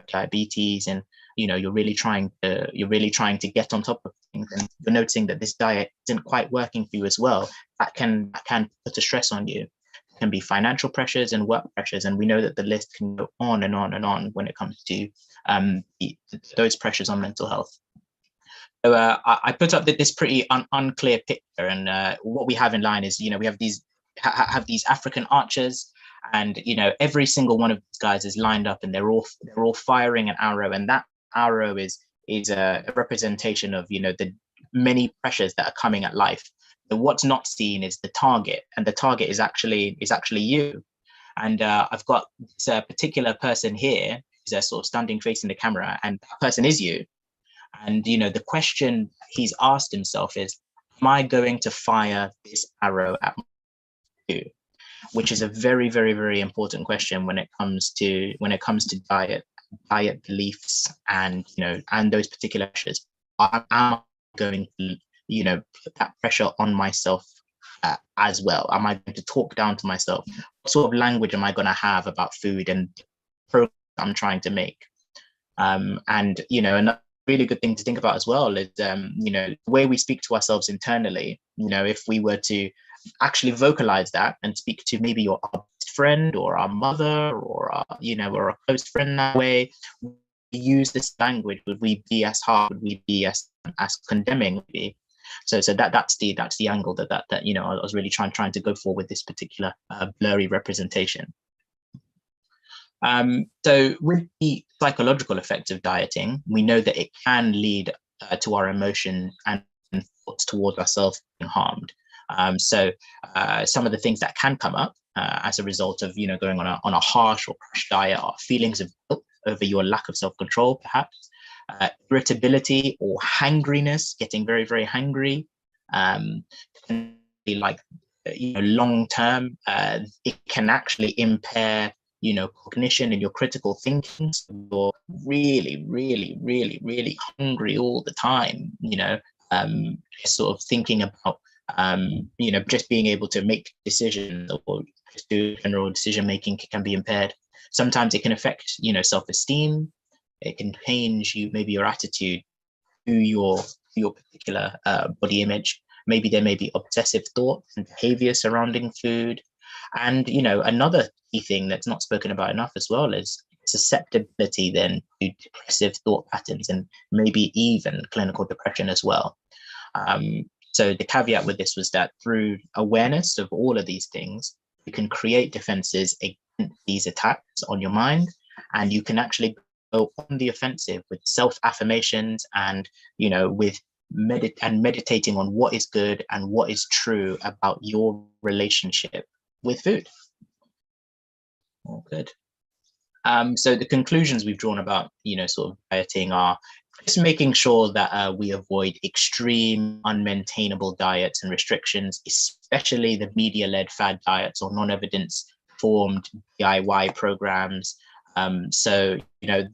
diabetes, and, you know, you're really trying to get on top of things, and you're noticing that this diet isn't quite working for you as well. That can put a stress on you. It can be financial pressures and work pressures, and we know that the list can go on and on and on when it comes to those pressures on mental health. So I put up this pretty unclear picture, and what we have in line is, you know, we have these African archers, and, you know, every single one of these guys is lined up, and they're all firing an arrow, and that arrow is a representation of, you know, the many pressures that are coming at life. But what's not seen is the target, and the target is actually you. And I've got this particular person here who's sort of standing facing the camera, and that person is you. And, you know, the question he's asked himself is, am I going to fire this arrow at you? Which is a very, very, very important question when it comes to diet beliefs, and, you know, and those particular pressures. Am I going to, you know, put that pressure on myself as well? Am I going to talk down to myself? What sort of language am I going to have about food and the program I'm trying to make? And, you know, another really good thing to think about as well is, you know, the way we speak to ourselves internally. You know, if we were to actually vocalize that and speak to maybe our best friend or our mother, or or a close friend that way, we use this language, would we be as hard? Would we be as condemning? Maybe? So that's the angle that you know, I was really trying to go for with this particular blurry representation. So with the psychological effects of dieting, we know that it can lead to our emotion and thoughts towards ourselves being harmed. So some of the things that can come up as a result of, you know, going on a harsh or crash diet are feelings of guilt over your lack of self-control, perhaps, irritability or hangriness, getting very, very hangry. Can be like, you know, long term. It can actually impair, you know, cognition and your critical thinking. So you're really, really, really, really hungry all the time, you know, sort of thinking about, you know, just being able to make decisions or just do general decision making can be impaired. Sometimes it can affect, you know, self-esteem. It can change maybe your attitude to your particular body image. Maybe there may be obsessive thoughts and behavior surrounding food. And, you know, another key thing that's not spoken about enough as well is susceptibility then to depressive thought patterns, and maybe even clinical depression as well. So the caveat with this was that through awareness of all of these things, you can create defenses against these attacks on your mind, and you can actually go on the offensive with self-affirmations and, you know, with meditating on what is good and what is true about your relationship with food. All good. So the conclusions we've drawn about, you know, sort of dieting are just making sure that we avoid extreme, unmaintainable diets and restrictions, especially the media-led fad diets or non-evidence-formed DIY programs. So, you know,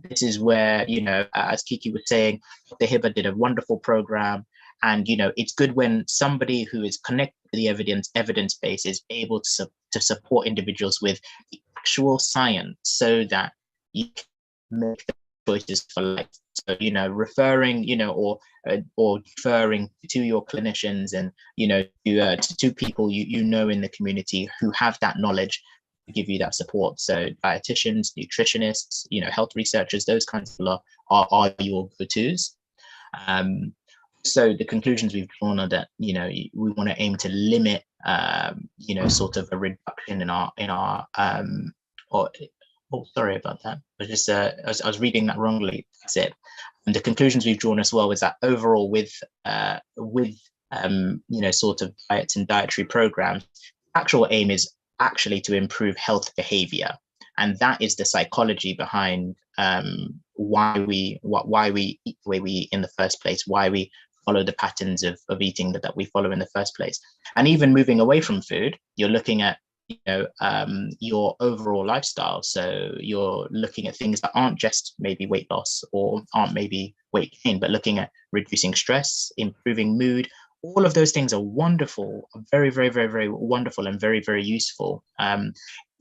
this is where, you know, as Kiki was saying, Dr. Hiba did a wonderful program. And, you know, it's good when somebody who is connected to the evidence base is able to support individuals with the actual science so that you can make the choices for life. So, you know, referring, you know, or deferring to your clinicians and, you know, to people you know in the community who have that knowledge give you that support. So dietitians, nutritionists, health researchers, those kinds of people are your go-tos. So the conclusions we've drawn are that, we want to aim to limit, sort of a reduction in our sorry about that. I was reading that wrongly. That's it. And the conclusions we've drawn as well is that overall with sort of diets and dietary programs, actual aim is actually to improve health behavior. And that is the psychology behind why we eat the way we eat in the first place, why we follow the patterns of eating that we follow in the first place. And even moving away from food, you're looking at your overall lifestyle. So you're looking at things that aren't just maybe weight loss or aren't maybe weight gain, but looking at reducing stress, improving mood. All of those things are wonderful, very, very, very, very wonderful and very, very useful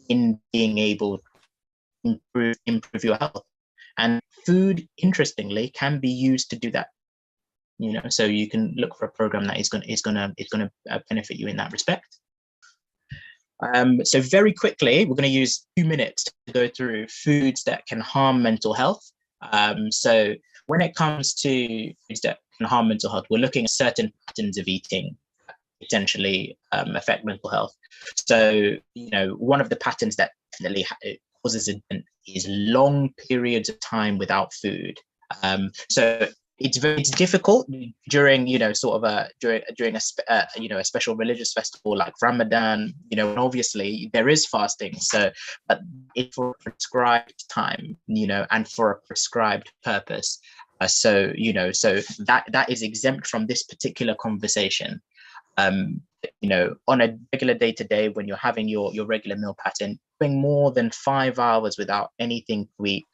in being able to improve your health. And food, interestingly, can be used to do that. So you can look for a program that is going to benefit you in that respect. So very quickly, we're going to use 2 minutes to go through foods that can harm mental health. So when it comes to foods that can harm mental health, we're looking at certain patterns of eating that potentially affect mental health. So, one of the patterns that definitely causes it is long periods of time without food. So it's difficult during during a special religious festival like Ramadan, and obviously there is fasting, so but it's for a prescribed time, and for a prescribed purpose. So that is exempt from this particular conversation. On a regular day-to-day, when you're having your regular meal pattern, going more than 5 hours without anything to eat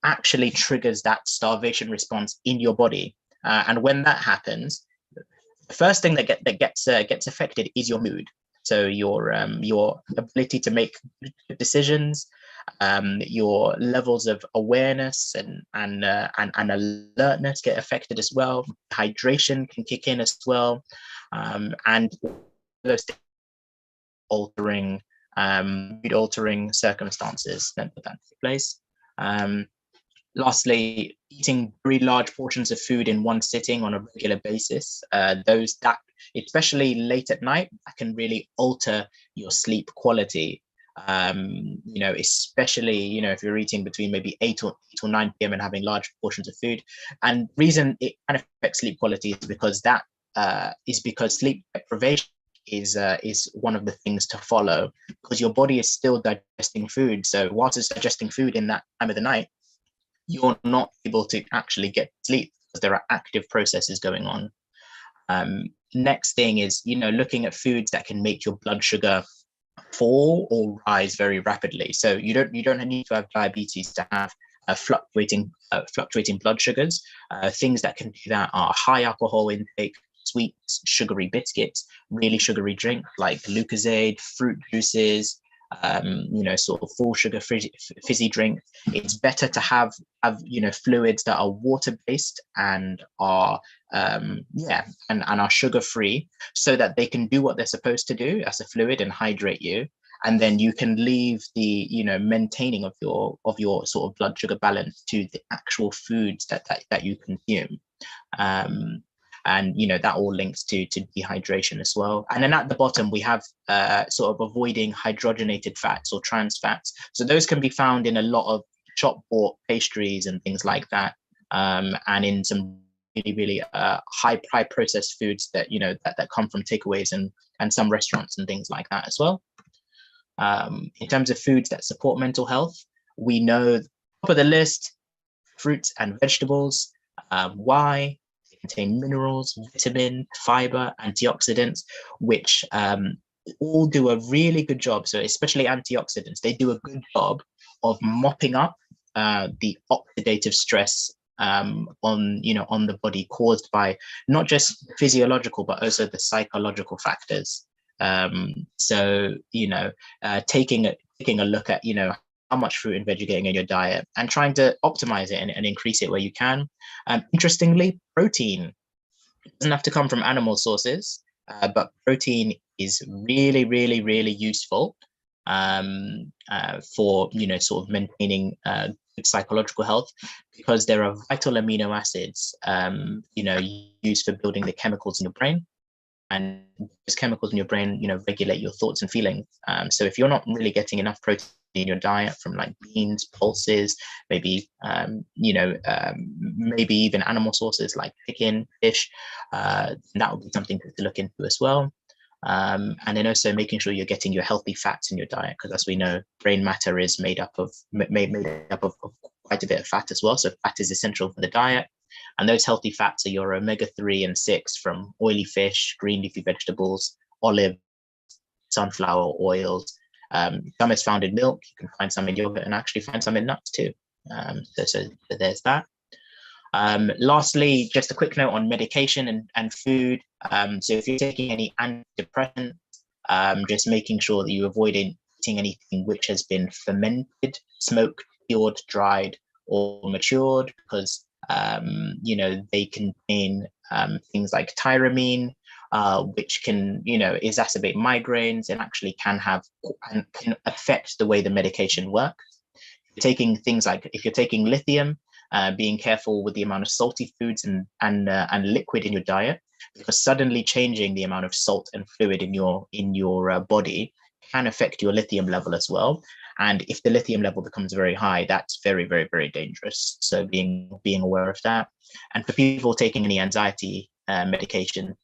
actually triggers that starvation response in your body. And when that happens, the first thing that gets affected is your mood. So your ability to make decisions, your levels of awareness and alertness get affected as well. Hydration can kick in as well, and those things mood-altering circumstances that take place. Lastly, eating very large portions of food in one sitting on a regular basis, those that, especially late at night, that can really alter your sleep quality. Especially, if you're eating between maybe 8 or 9 p.m. and having large portions of food. And reason it can affect sleep quality is because sleep deprivation is one of the things to follow, because your body is still digesting food. So whilst it's digesting food in that time of the night, you're not able to actually get sleep because there are active processes going on. Next thing is, looking at foods that can make your blood sugar fall or rise very rapidly. So you don't need to have diabetes to have fluctuating blood sugars. Things that can do that are high alcohol intake, sweets, sugary biscuits, really sugary drink like Lucozade, fruit juices, sort of full sugar fizzy drink. It's better to have fluids that are water-based and are are sugar-free, so that they can do what they're supposed to do as a fluid and hydrate you, and then you can leave the maintaining of your sort of blood sugar balance to the actual foods that you consume. And that all links to dehydration as well. And then at the bottom we have sort of avoiding hydrogenated fats or trans fats. So those can be found in a lot of shop bought pastries and things like that, and in some really high processed foods that that come from takeaways and some restaurants and things like that as well. In terms of foods that support mental health, we know top of the list, fruits and vegetables. Why? Contain minerals, vitamin, fiber, antioxidants, which all do a really good job. So especially antioxidants, they do a good job of mopping up the oxidative stress on the body caused by not just physiological but also the psychological factors. So taking a look at how much fruit and veg you're getting in your diet and trying to optimize it and increase it where you can. Interestingly, protein doesn't have to come from animal sources, but protein is really, really, really useful for, sort of maintaining good psychological health, because there are vital amino acids, used for building the chemicals in your brain. And those chemicals in your brain, regulate your thoughts and feelings. So if you're not really getting enough protein in your diet from like beans, pulses, maybe, maybe even animal sources like chicken, fish, that would be something to look into as well. And then also making sure you're getting your healthy fats in your diet, because as we know, brain matter is made up of quite a bit of fat as well. So fat is essential for the diet. And those healthy fats are your omega-3 and 6 from oily fish, green leafy vegetables, olive, sunflower oils. Some is found in milk. You can find some in yogurt, and actually find some in nuts too. So there's that. Lastly, just a quick note on medication and food. So if you're taking any antidepressants, just making sure that you avoid eating anything which has been fermented, smoked, cured, dried, or matured, because they contain things like tyramine, which can, exacerbate migraines and actually can affect the way the medication works. If you're taking lithium, being careful with the amount of salty foods and liquid in your diet, because suddenly changing the amount of salt and fluid in your body can affect your lithium level as well. And if the lithium level becomes very high, that's very, very, very dangerous. So being aware of that. And for people taking any anxiety medication,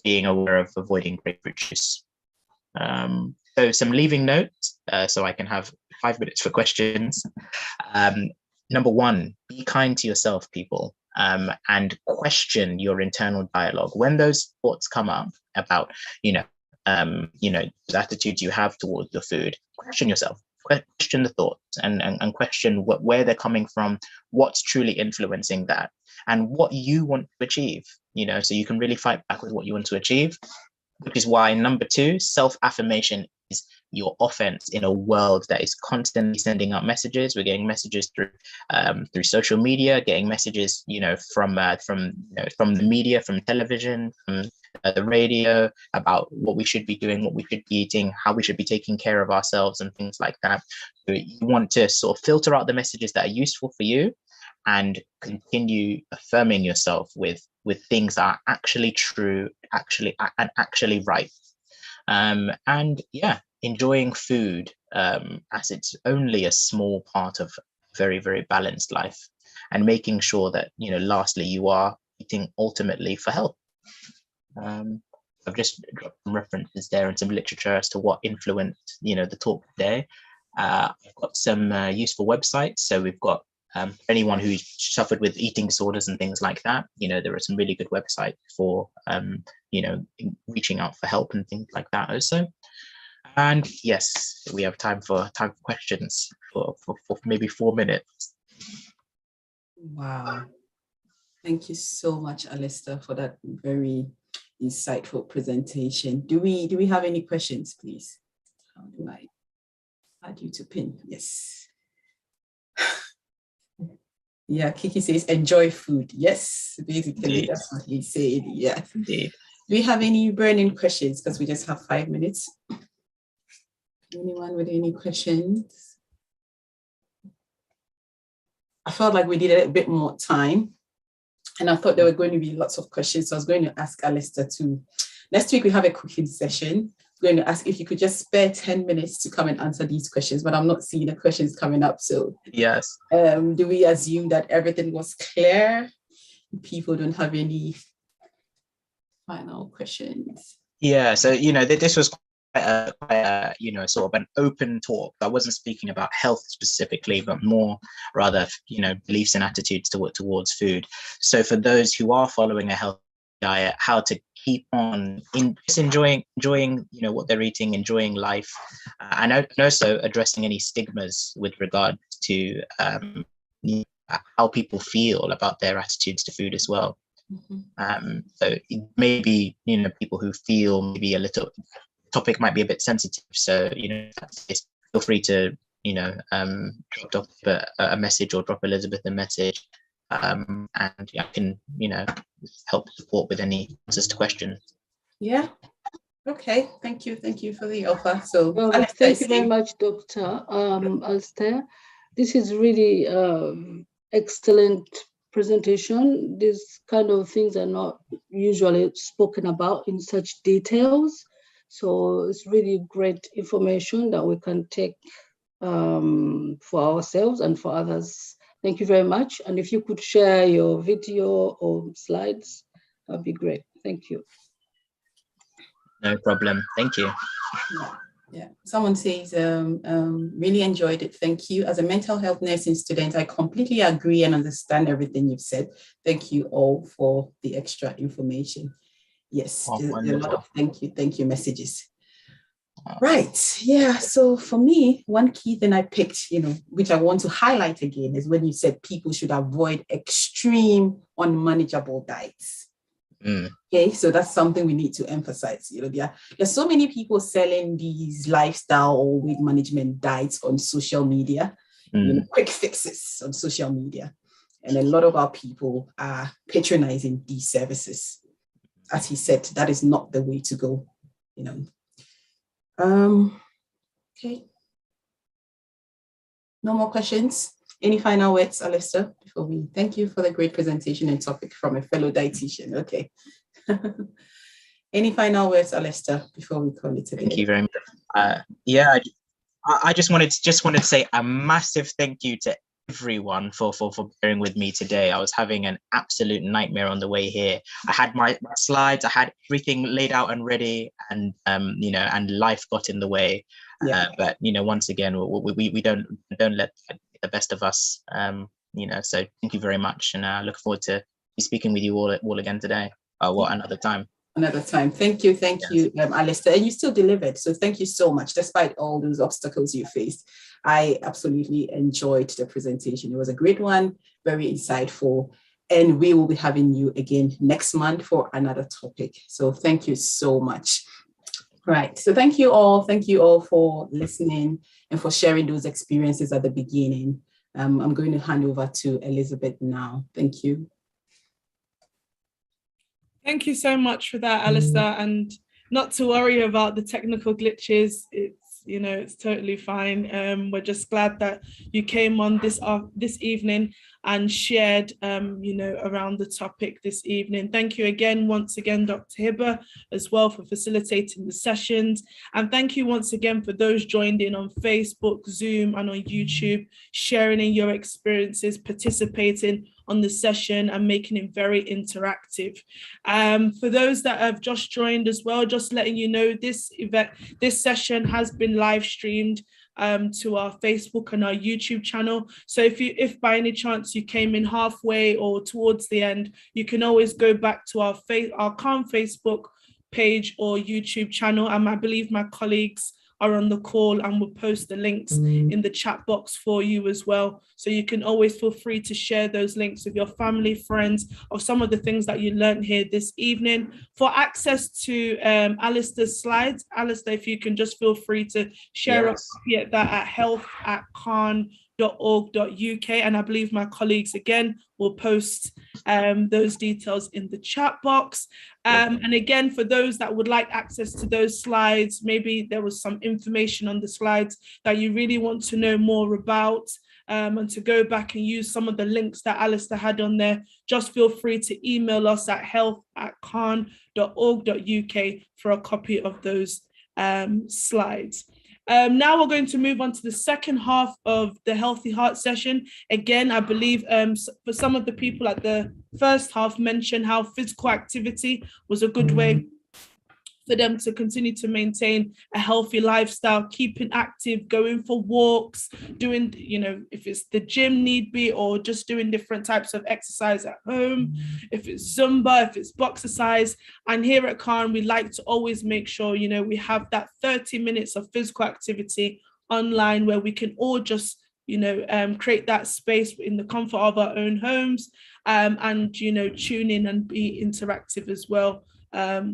being aware of avoiding grapefruit juice. So some leaving notes, so I can have 5 minutes for questions. Number one, be kind to yourself, people, and question your internal dialogue. When those thoughts come up about, the attitudes you have towards your food, question yourself, question the thoughts, and question where they're coming from, what's truly influencing that, and what you want to achieve, so you can really fight back with what you want to achieve, which is why number two, self-affirmation is your offense in a world that is constantly sending out messages. We're getting messages through social media, getting messages, from the media, from television, from the radio, about what we should be doing, what we should be eating, how we should be taking care of ourselves, and things like that. So you want to sort of filter out the messages that are useful for you, and continue affirming yourself with things that are actually true, actually right. And yeah, enjoying food as it's only a small part of very, very balanced life, and making sure that, lastly, you are eating ultimately for health. I've just dropped some references there and some literature as to what influenced, the talk today. I've got some useful websites. So we've got anyone who suffered with eating disorders and things like that. There are some really good websites for, reaching out for help and things like that also. And yes, we have time for questions for maybe 4 minutes. Wow. Thank you so much, Alistair, for that very insightful presentation. Do we have any questions, please? How do I add you to pin? Yes. Yeah, Kiki says, enjoy food. Yes, basically, indeed. That's what he said. Yeah. Indeed. Do we have any burning questions? Because we just have 5 minutes. Anyone with any questions? I felt like we needed a bit more time, and I thought there were going to be lots of questions. So I was going to ask Alistair to, next week we have a cooking session. I'm going to ask if you could just spare 10 minutes to come and answer these questions, but I'm not seeing the questions coming up. So yes. Do we assume that everything was clear? People don't have any final questions? Yeah, so, this was quite a sort of an open talk. I wasn't speaking about health specifically, but more rather, beliefs and attitudes towards food. So for those who are following a healthy diet, how to keep on just enjoying what they're eating, enjoying life, and also addressing any stigmas with regard to how people feel about their attitudes to food as well. Mm-hmm. So maybe people who feel maybe a little topic might be a bit sensitive, so feel free to drop a message, or drop Elizabeth a message, and I can help support with any answers to questions. Yeah, Okay, thank you for the offer. So thank you very much, Dr. Alistair. This is really excellent presentation. These kind of things are not usually spoken about in such details. So it's really great information that we can take for ourselves and for others. Thank you very much. And if you could share your video or slides, that'd be great. Thank you. No problem. Thank you. Yeah, someone says, really enjoyed it. Thank you. As a mental health nursing student, I completely agree and understand everything you've said. Thank you all for the extra information. Yes, a lot of thank you messages. Right, yeah, so for me, one key thing I picked, which I want to highlight again is when you said people should avoid extreme, unmanageable diets. Okay, so that's something we need to emphasize. There's so many people selling these lifestyle or weight management diets on social media, quick fixes on social media. And a lot of our people are patronizing these services. As he said, that is not the way to go, Okay. No more questions. Any final words, Alistair, before we thank you for the great presentation and topic from a fellow dietitian? Okay. Any final words, Alistair, before we call it a day? Thank you very much. Yeah, I just wanted to say a massive thank you to everyone for bearing with me today. I was having an absolute nightmare on the way here. I had my slides, I had everything laid out and ready, and and life got in the way. Yeah. But once again, we don't let the best of us. So thank you very much, and I look forward to speaking with you all again today. Another time. Another time. Thank you, Alistair. And you still delivered. So thank you so much, despite all those obstacles you faced. I absolutely enjoyed the presentation. It was a great one, very insightful. And we will be having you again next month for another topic. So thank you so much. Right. So thank you all. Thank you all for listening and for sharing those experiences at the beginning. I'm going to hand over to Elizabeth now. Thank you. Thank you so much for that, Alistair, and not to worry about the technical glitches. It's totally fine. We're just glad that you came on this evening and shared, around the topic this evening. Thank you again, once again, Dr. Hibba, as well, for facilitating the sessions. And thank you once again for those joined in on Facebook, Zoom, and on YouTube, sharing in your experiences, participating on the session and making it very interactive. For those that have just joined as well, just letting you know, this session has been live streamed to our Facebook and our YouTube channel. So if by any chance you came in halfway or towards the end, you can always go back to our CAHN Facebook page or YouTube channel. And I believe my colleagues are on the call and will post the links in the chat box for you as well. So you can always feel free to share those links with your family, friends, or some of the things that you learned here this evening. For access to Alistair's slides, Alistair, if you can just feel free to share up that at health@CAHN.org.uk, and I believe my colleagues again will post those details in the chat box. And again, for those that would like access to those slides, maybe there was some information on the slides that you really want to know more about, and to go back and use some of the links that Alistair had on there, just feel free to email us at health@CAHN.org.uk for a copy of those slides. Now we're going to move on to the second half of the Healthy Heart session. Again, I believe for some of the people at the first half mentioned how physical activity was a good way for them to continue to maintain a healthy lifestyle, keeping active, going for walks, doing, if it's the gym need be, or just doing different types of exercise at home, if it's Zumba, if it's boxercise. And here at CAHN, we like to always make sure, we have that 30 minutes of physical activity online where we can all just, create that space in the comfort of our own homes, and, tune in and be interactive as well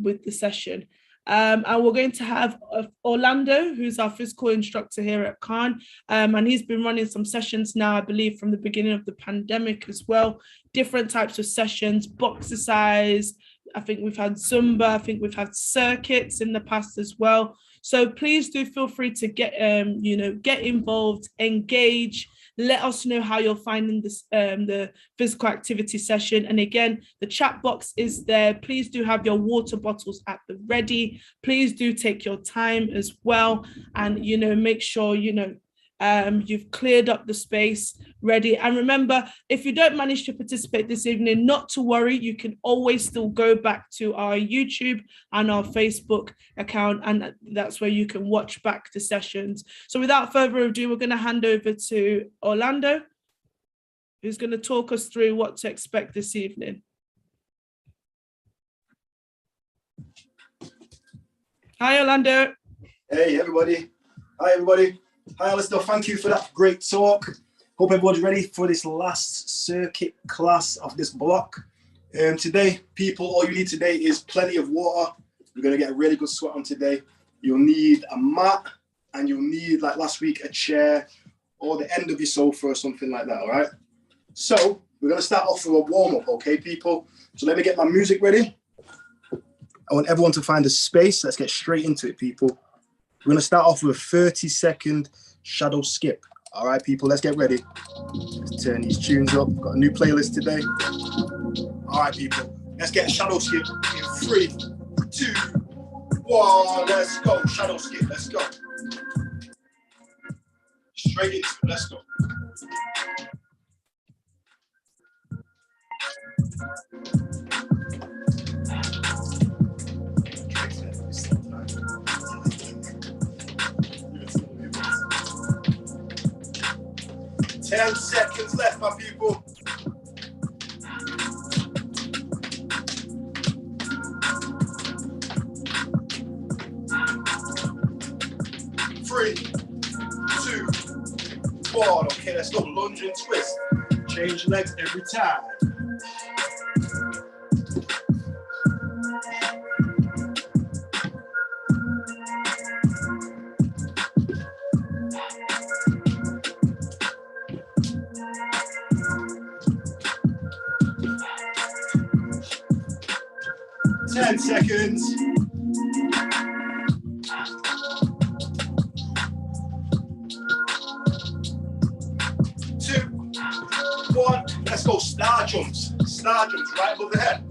with the session. And we're going to have Orlando, who's our physical instructor here at CAHN, and he's been running some sessions now, I believe, from the beginning of the pandemic as well. Different types of sessions, boxercise, I think we've had Zumba, I think we've had circuits in the past as well. So please do feel free to get involved, engage, let us know how you're finding this the physical activity session. And again, the chat box is there. Please do have your water bottles at the ready. Please do take your time as well, and make sure you've cleared up the space ready. And remember, if you don't manage to participate this evening, not to worry, you can always still go back to our YouTube and our Facebook account, and that's where you can watch back the sessions. So without further ado, we're going to hand over to Orlando, who's going to talk us through what to expect this evening. Hi, Orlando. Hey, everybody. Hi, everybody. Hi, Alistair. Thank you for that great talk. Hope everyone's ready for this last circuit class of this block. Today, people, all you need today is plenty of water. You're going to get a really good sweat on today. You'll need a mat, and you'll need, like last week, a chair or the end of your sofa or something like that, all right? So we're going to start off with a warm-up, okay, people? So let me get my music ready. I want everyone to find a space. Let's get straight into it, people. We're going to start off with a 30-second shadow skip. All right, people, let's get ready. Let's turn these tunes up. Got a new playlist today. All right, people, let's get a shadow skip in 3, 2, 1. Let's go. Shadow skip. Let's go. Straight into it. Let's go. Ten seconds left, my people. 3, 2, 1. Okay, let's go. Lunge and twist. Change legs every time. Seconds. 2, 1. Let's go. Star jumps. Star jumps right above the head.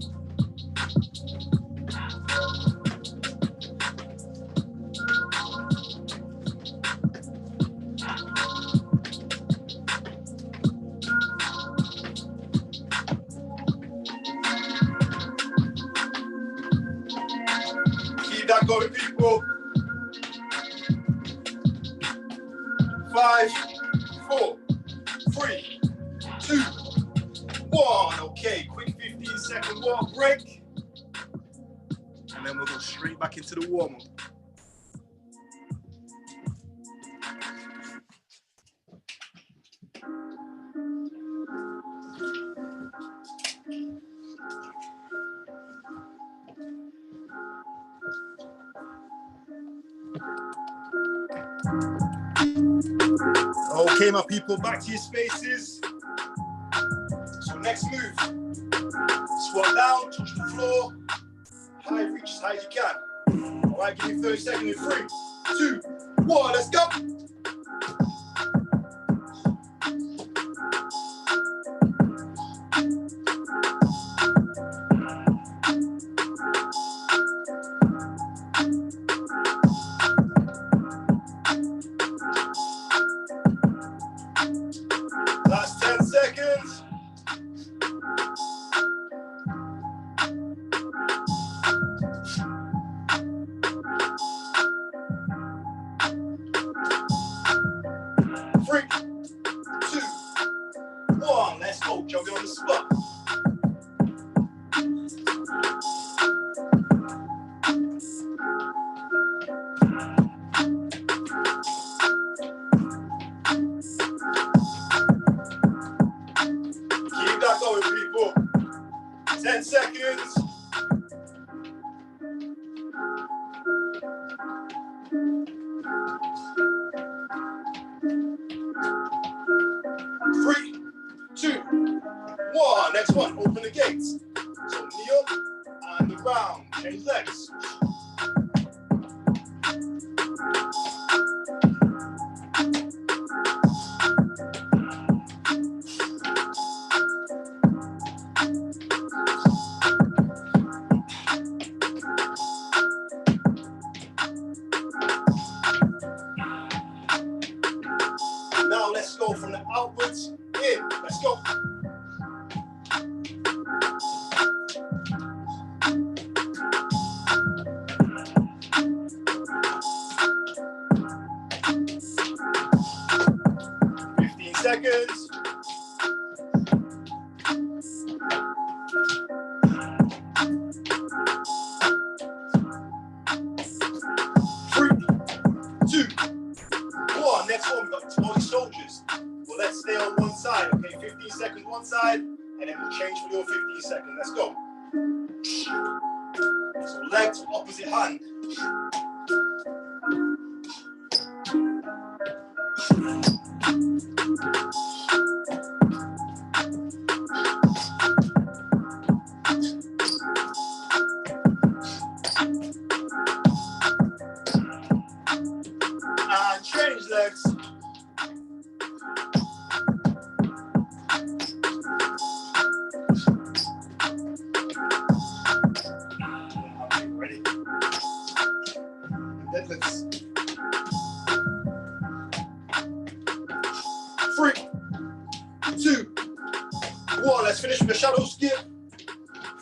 Going, people. 5, 4, 3, 2, 1. Okay, quick 15-second walk break. And then we'll go straight back into the warm-up. Okay, my people, back to your spaces. So next move, squat down, touch the floor, high reach as high as you can. All right, give me 30 seconds in 3, 2, 1, let's go. Last 10 seconds. 3, 2, 1. Let's go. Jogging on the spot. Keep that going, people. 10 seconds. 3, 2, 1. Next one. Open the gates. So knee up and the Change legs. Now let's go from the outwards in. Let's go. Seconds. 3, 2, 1. Next one, we've got 20 soldiers. Well, let's stay on one side, okay? 15 seconds one side, and then we'll change for your 15 seconds. Let's go. So legs opposite hand. And change legs. Ready? Deadlifts. 3, 2, 1. Let's finish with the shadow skip.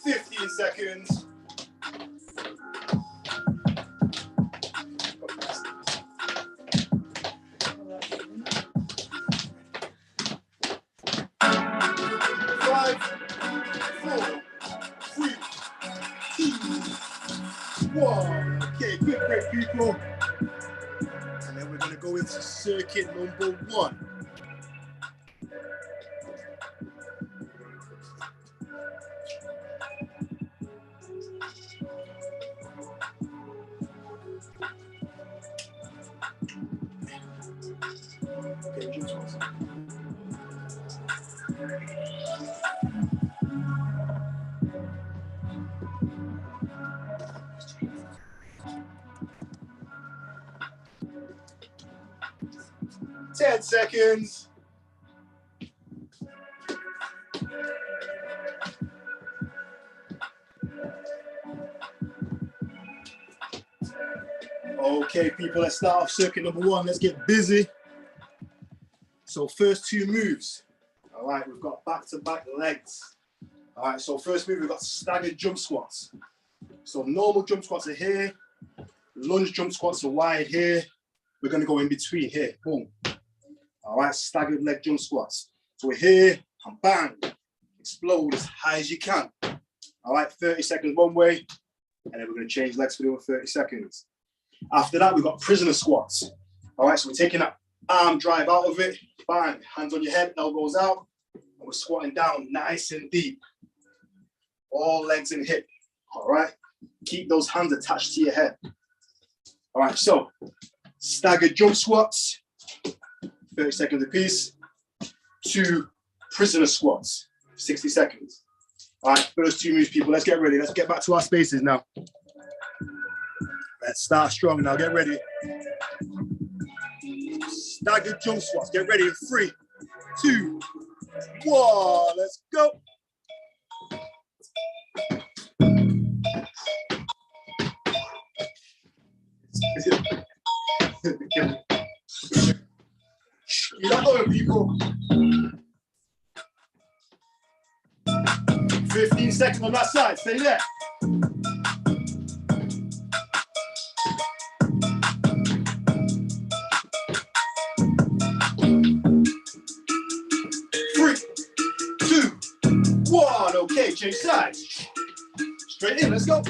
15 seconds. Okay, quick break, people. And then we're going to go into circuit number 1. Okay, juice was. Ten seconds. Okay, people, let's start off circuit number 1. Let's get busy. So first 2 moves. All right, we've got back-to-back legs. All right, so first move, we've got staggered jump squats. So normal jump squats are here. Lunge jump squats are wide here. We're going to go in between here. Boom. All right, staggered leg jump squats. So we're here and bang. Explode as high as you can. All right, 30 seconds one way. And then we're going to change legs for the other 30 seconds. After that, we've got prisoner squats. All right, so we're taking that arm drive out of it. Bang, hands on your head, elbows out. And we're squatting down nice and deep. All legs and hip. All right, keep those hands attached to your head. All right, so staggered jump squats, 30 seconds apiece. 2 prisoner squats, 60 seconds. All right, first 2 moves, people. Let's get ready. Let's get back to our spaces now. Let's start strong now. Get ready. Staggered jump squats. Get ready in 3, 2, 1. Let's go. Keep that going, people. 15 seconds on that side. Stay there. Okay, change sides. Straight in, let's go.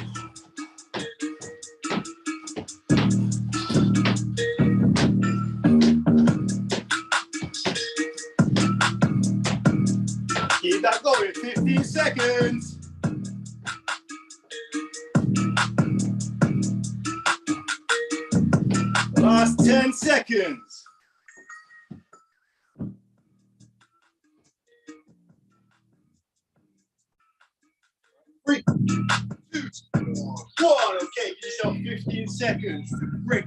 Keep that going, 15 seconds. Last 10 seconds. 3, 2, 1. 15 seconds to break.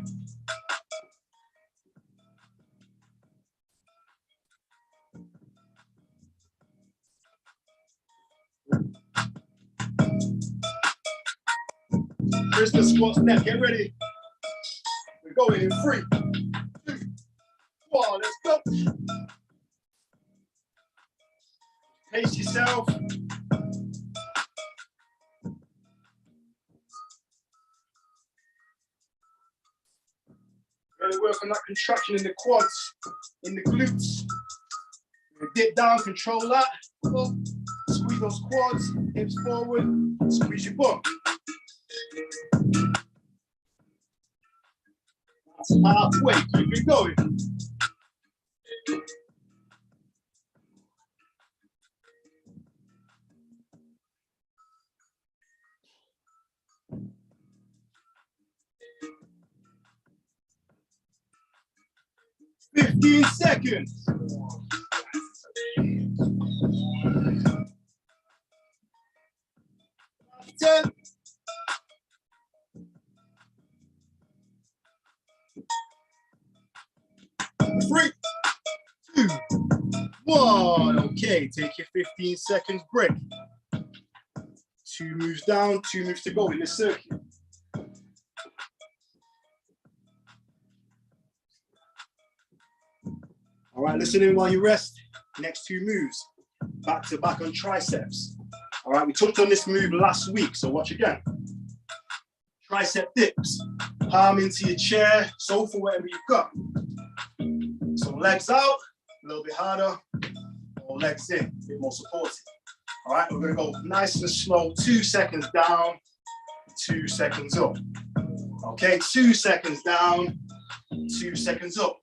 Crystal squats next. Get ready. We're going in 3, 2, 1. Let's go. Pace yourself. Really work on that contraction in the quads, in the glutes. Dip down, control that. Up. Squeeze those quads, hips forward, squeeze your bum. That's halfway, keep it going. "15 seconds. 10. 3, 2, 1. Okay, take your 15 seconds break. 2 moves down, 2 moves to go in the circuit. All right, listen in while you rest. Next 2 moves, back to back on triceps. All right, we touched on this move last week, so watch again. Tricep dips, palm into your chair, sofa, whatever you've got. So legs out, a little bit harder, or legs in, a bit more supported. All right, we're gonna go nice and slow, 2 seconds down, 2 seconds up. Okay, 2 seconds down, 2 seconds up.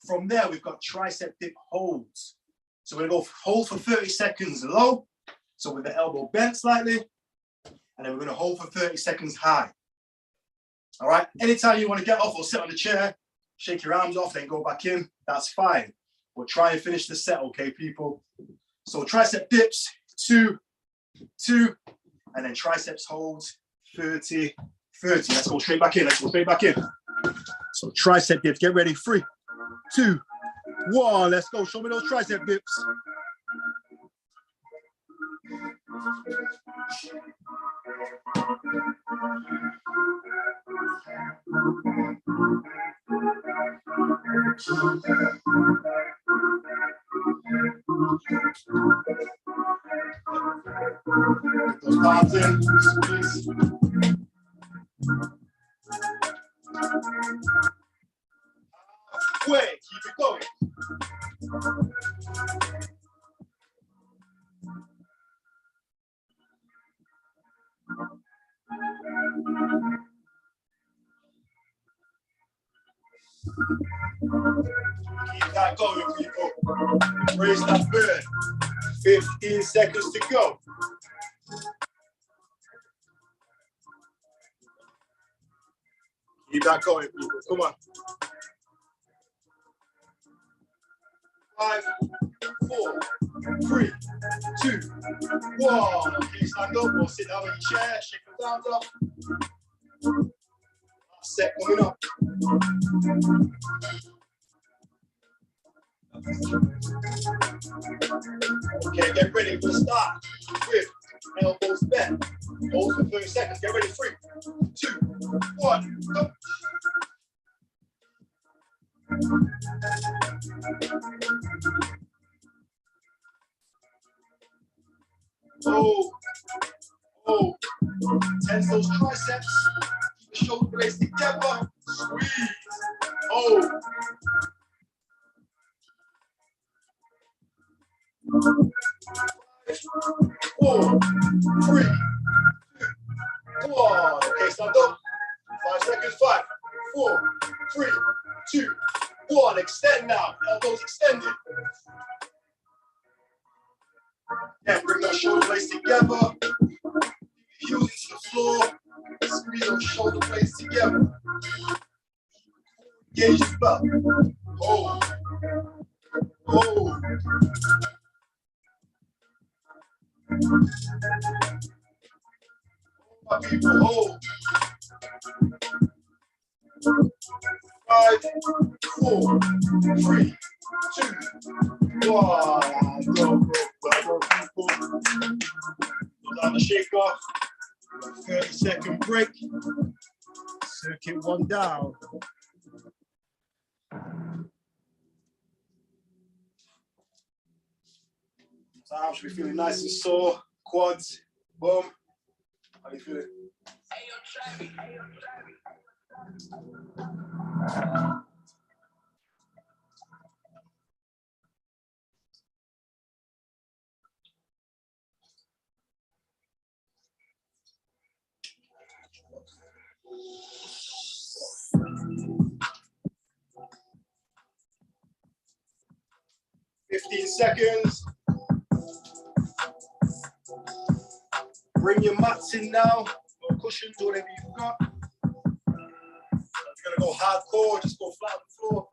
From there, we've got tricep dip holds. So we're gonna go hold for 30 seconds low, so with the elbow bent slightly, and then we're gonna hold for 30 seconds high. All right, anytime you wanna get off or sit on the chair, shake your arms off, then go back in, that's fine. We'll try and finish the set, okay, people? So tricep dips, 2, 2, and then triceps holds, 30, 30. Let's go straight back in, let's go straight back in. So tricep dips, get ready, 3, 2, 1, let's go. Show me those tricep dips. Get those palms in, squeeze. Way, keep it going. Keep that going, people. Raise that bird. 15 seconds to go. Keep that going, people. Come on. 5, 4, 3, 2, 1. Okay, stand up or sit down on your chair. Shake your arms up. Last set coming up. Okay, get ready. We'll start with elbows bent. Hold for 30 seconds. Get ready. 3, 2, 1, go. Oh, oh, tense those triceps. Keep the shoulder blades together. Squeeze. Oh. 5, 4, 3, 2, 1. Okay, stand up. 5 seconds. 5, 4, 3, 2, 1. Extend now. Elbows extended. Yeah, bring those shoulder blades together. Heels into the floor. Squeeze those shoulder blades together. Engage your belt. Hold. Hold. My people, hold. 5, 4, 3, 2, 1. Go, people. Go down the shaker. 30-second break. Circuit 1 down. So arms should be feeling nice and sore. Quads, boom. How you feeling? 15 seconds. Bring your mats in now, or cushions, or whatever you've got. If you're gonna go hardcore, just go flat on the floor.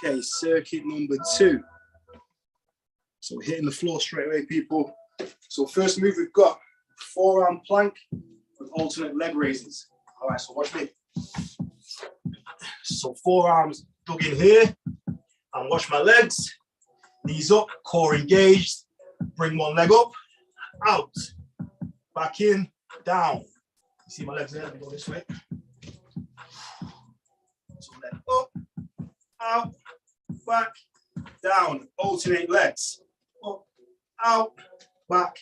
Okay, circuit number 2. So we're hitting the floor straight away, people. So first move we've got forearm plank with alternate leg raises. All right, so watch me. So forearms dug in here, and watch my legs. Knees up, core engaged. Bring one leg up, out, back in, down. You see my legs there? Let me go this way. So leg up, out, back, down. Alternate legs. Up, out, back,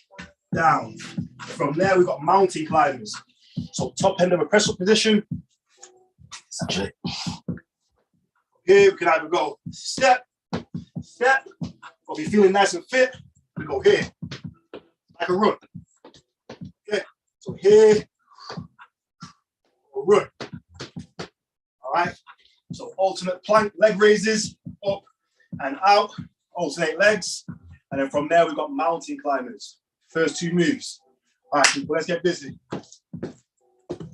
down. From there, we've got mountain climbers. So top end of a press up position. Here we can either go step, step, or if you're feeling nice and fit, we go here, like a run. Okay, so here, or run. All right, so alternate plank, leg raises, up and out, alternate legs. And then from there, we've got mountain climbers. First 2 moves. All right, people, let's get busy.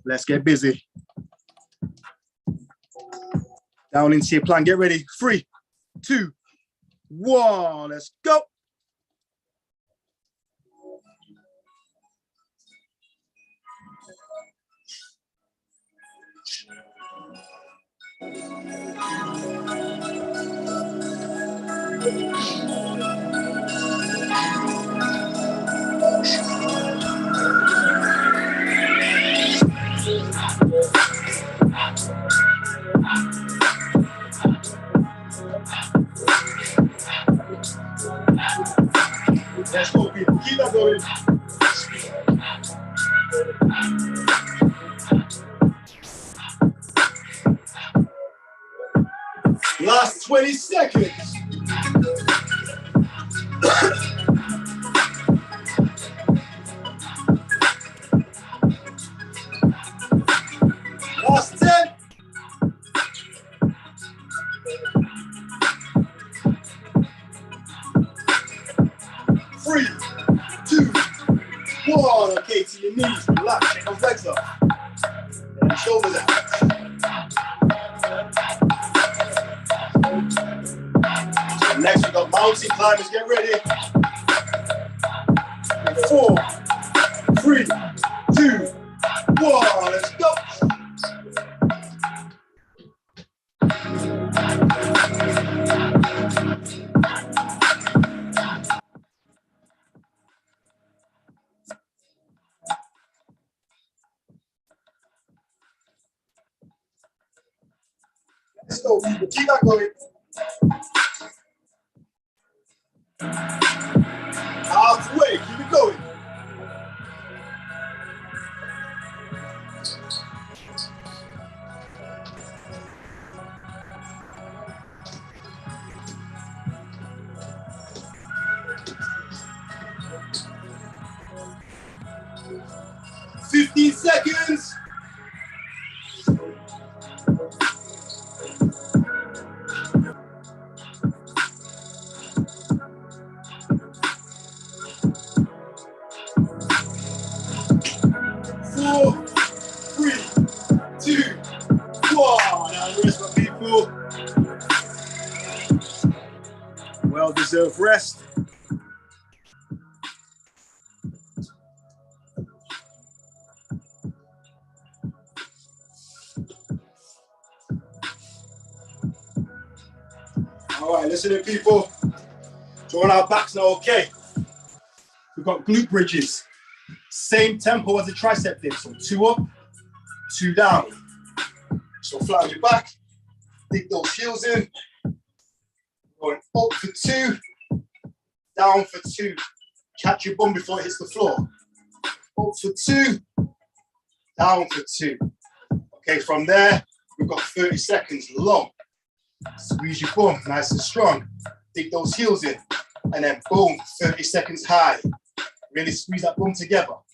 Let's get busy. Down into your plank, get ready. 3, 2, 1, let's go. Let's go, people. Keep that going. Last 20 seconds. Last 10. 3, 2, 1. Okay, to your knees. Relax. Take those legs up. And your shoulders out. So next, we've got mountain climbers. Get ready. 4, 3, 2, 1. Let's go. Let's go, people. Keep that going. Halfway. Keep it going. Seconds. Four, 3, 2, deserve rest. All right, listen in, people. So on our backs now, okay. We've got glute bridges. Same tempo as the tricep dip. So 2 up, 2 down. So flat on your back, dig those heels in. Going up for 2, down for 2. Catch your bum before it hits the floor. Up for 2, down for 2. Okay, from there, we've got 30 seconds long. Squeeze your bum nice and strong. Dig those heels in. And then boom, 30 seconds high. Really squeeze that bum together. All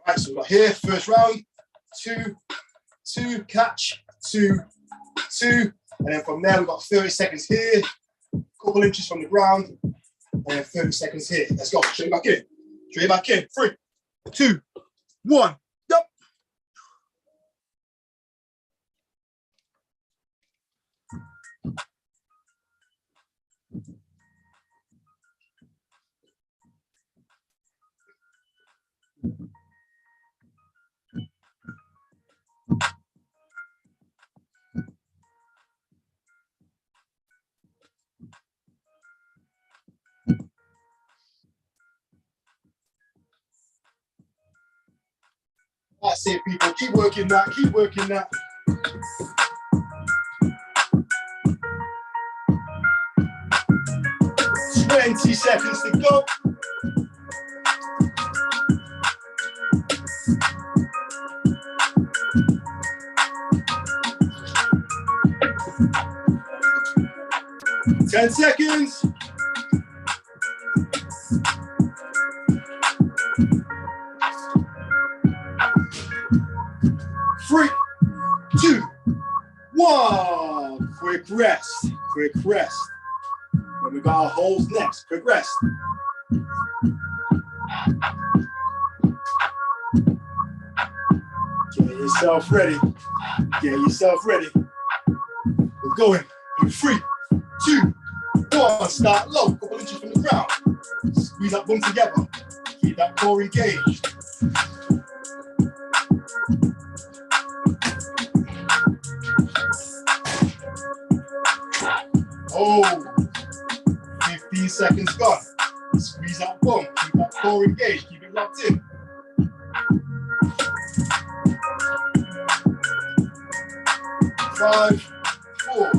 right, so we've got here, first round, 2, 2, catch, 2, 2. And then from there, we've got 30 seconds here, couple inches from the ground, and then 30 seconds here. Let's go, straight back in. Straight back in, 3, 2, 1, go. That's it, people. Keep working that. Keep working that. "20 seconds to go." "10 seconds." "3, 2, 1. Quick rest. Quick rest. Then we got our holds next. Quick rest. Get yourself ready. Get yourself ready. We're going in 3, 2, 1. Start low. Couple inches from the ground. Squeeze that bum together. Keep that core engaged. Oh, 15 seconds gone. Squeeze that bum. Keep that core engaged. Keep it locked in. 5, 4,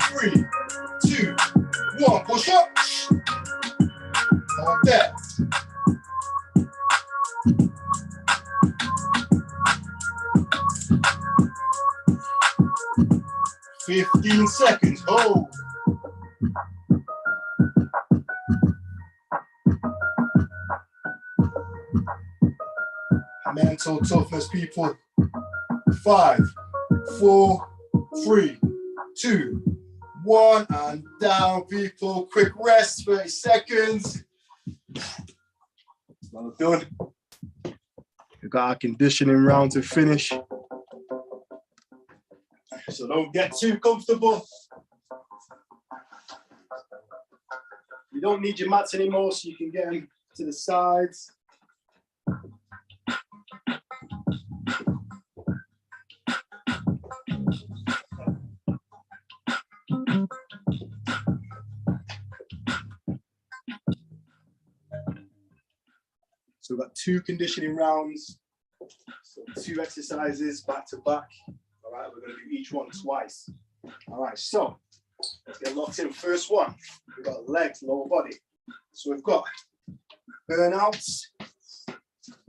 3, 2, 1. Push up. Hold there. "15 seconds. Hold. Mental toughness, people. 5, 4, 3, 2, 1, and down, people. Quick rest, 30 seconds. Well done. We've got our conditioning round to finish. So don't get too comfortable. You don't need your mats anymore, so you can get them to the sides. So we've got 2 conditioning rounds, so 2 exercises back to back. All right, we're going to do each one twice. All right, so let's get locked in. First one, we've got legs, lower body. So we've got burnouts.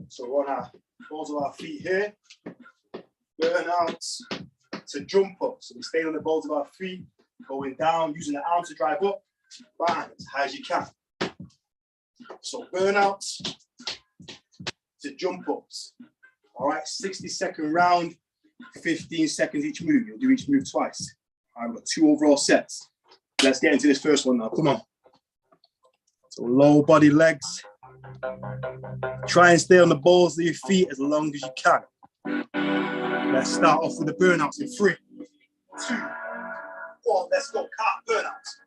So we're on our balls of our feet here. Burnouts to jump up. So we stay on the balls of our feet, going down, using the arm to drive up. Bang, as high as you can. So burnouts to jump ups. All right, 60-second round, 15 seconds each move. You'll do each move twice. All right, we've got 2 overall sets. Let's get into this first one now. Come on. So low body legs. Try and stay on the balls of your feet as long as you can. Let's start off with the burnouts in 3, 2, 1. Let's go. Calf burnouts.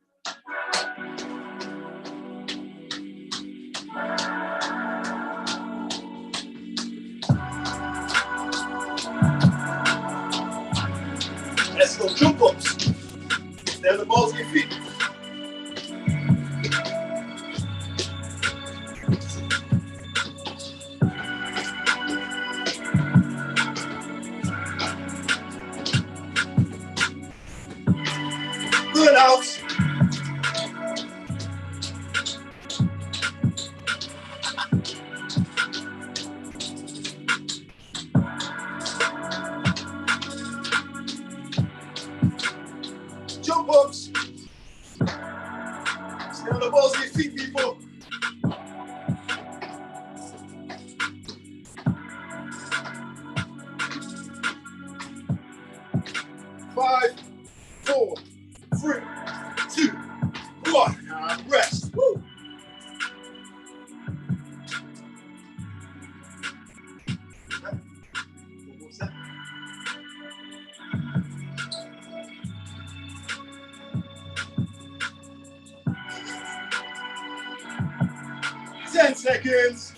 go. Jump ups. Stay on the balls of your feet. Burn out. Jump ups. Stay on the balls of your feet, people. Five, 4, 3, 2, 1. And rest. Woo. What's that? Ten seconds.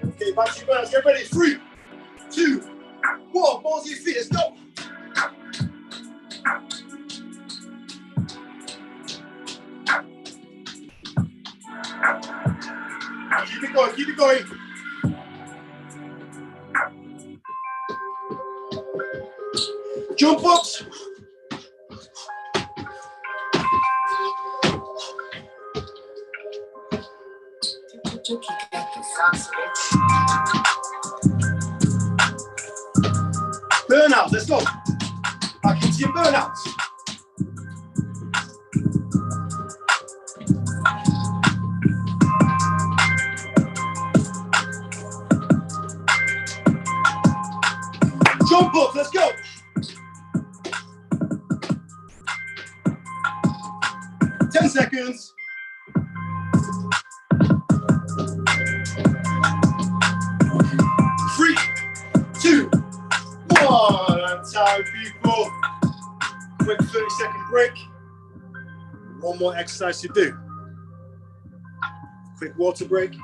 Okay, back to your balance. Get ready. 3, 2, 1. Balls of your feet. Let's go. Keep it going. Keep it going. Jump ups. Burnout, let's go. Back into your burnout. Jump up, let's go. Ten seconds. Three, 2, 1. And time, people. Quick 30-second break. One more exercise to do. Quick water break.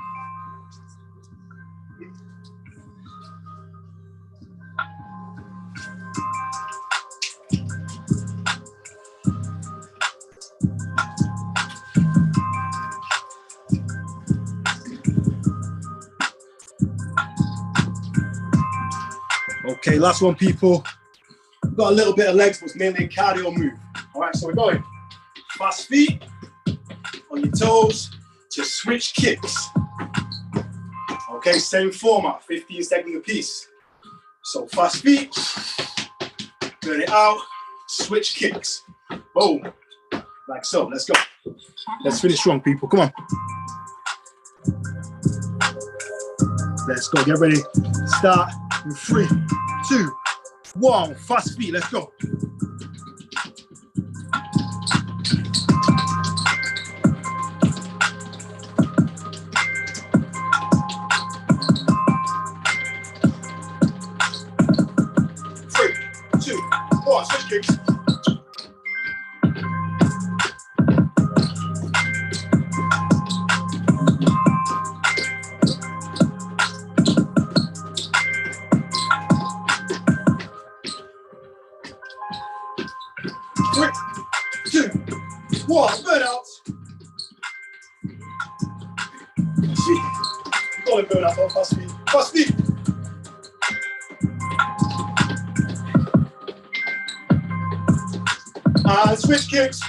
Okay, last one, people. We've got a little bit of legs, but it's mainly a cardio move. All right, so we're going fast feet on your toes to switch kicks. Okay, same format, 15 seconds apiece. So fast feet, burn it out, switch kicks. Boom, like so. Let's go. Let's finish strong, people. Come on. Let's go. Get ready. Start in 3, 2, 1. Fast feet. Let's go. Switch kicks. Three, 2, 1. Burn out. See, call it burn out, not fast feet. Fast feet. And switch kicks.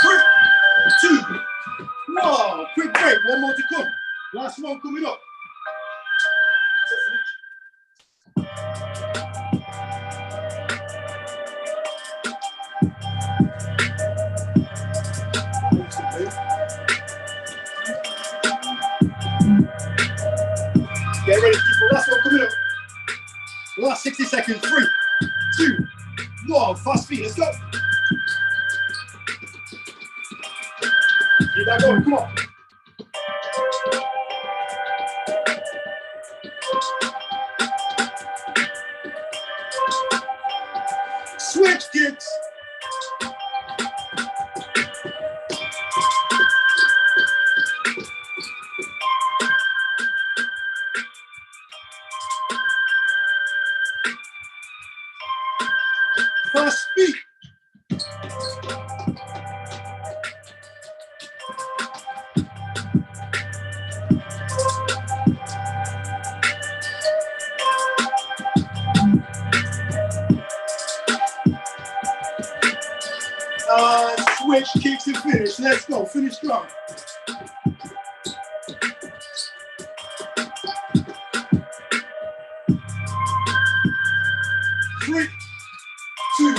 Three, 2, 1. Quick break. One more to come. Last one coming up. Get ready, people. Last one coming up. Last 60 seconds. 3, 2, 1. Fast feet. Let's go. Keep that going. Come on. Switch, kicks and finish. Let's go. Finish strong. 3, 2,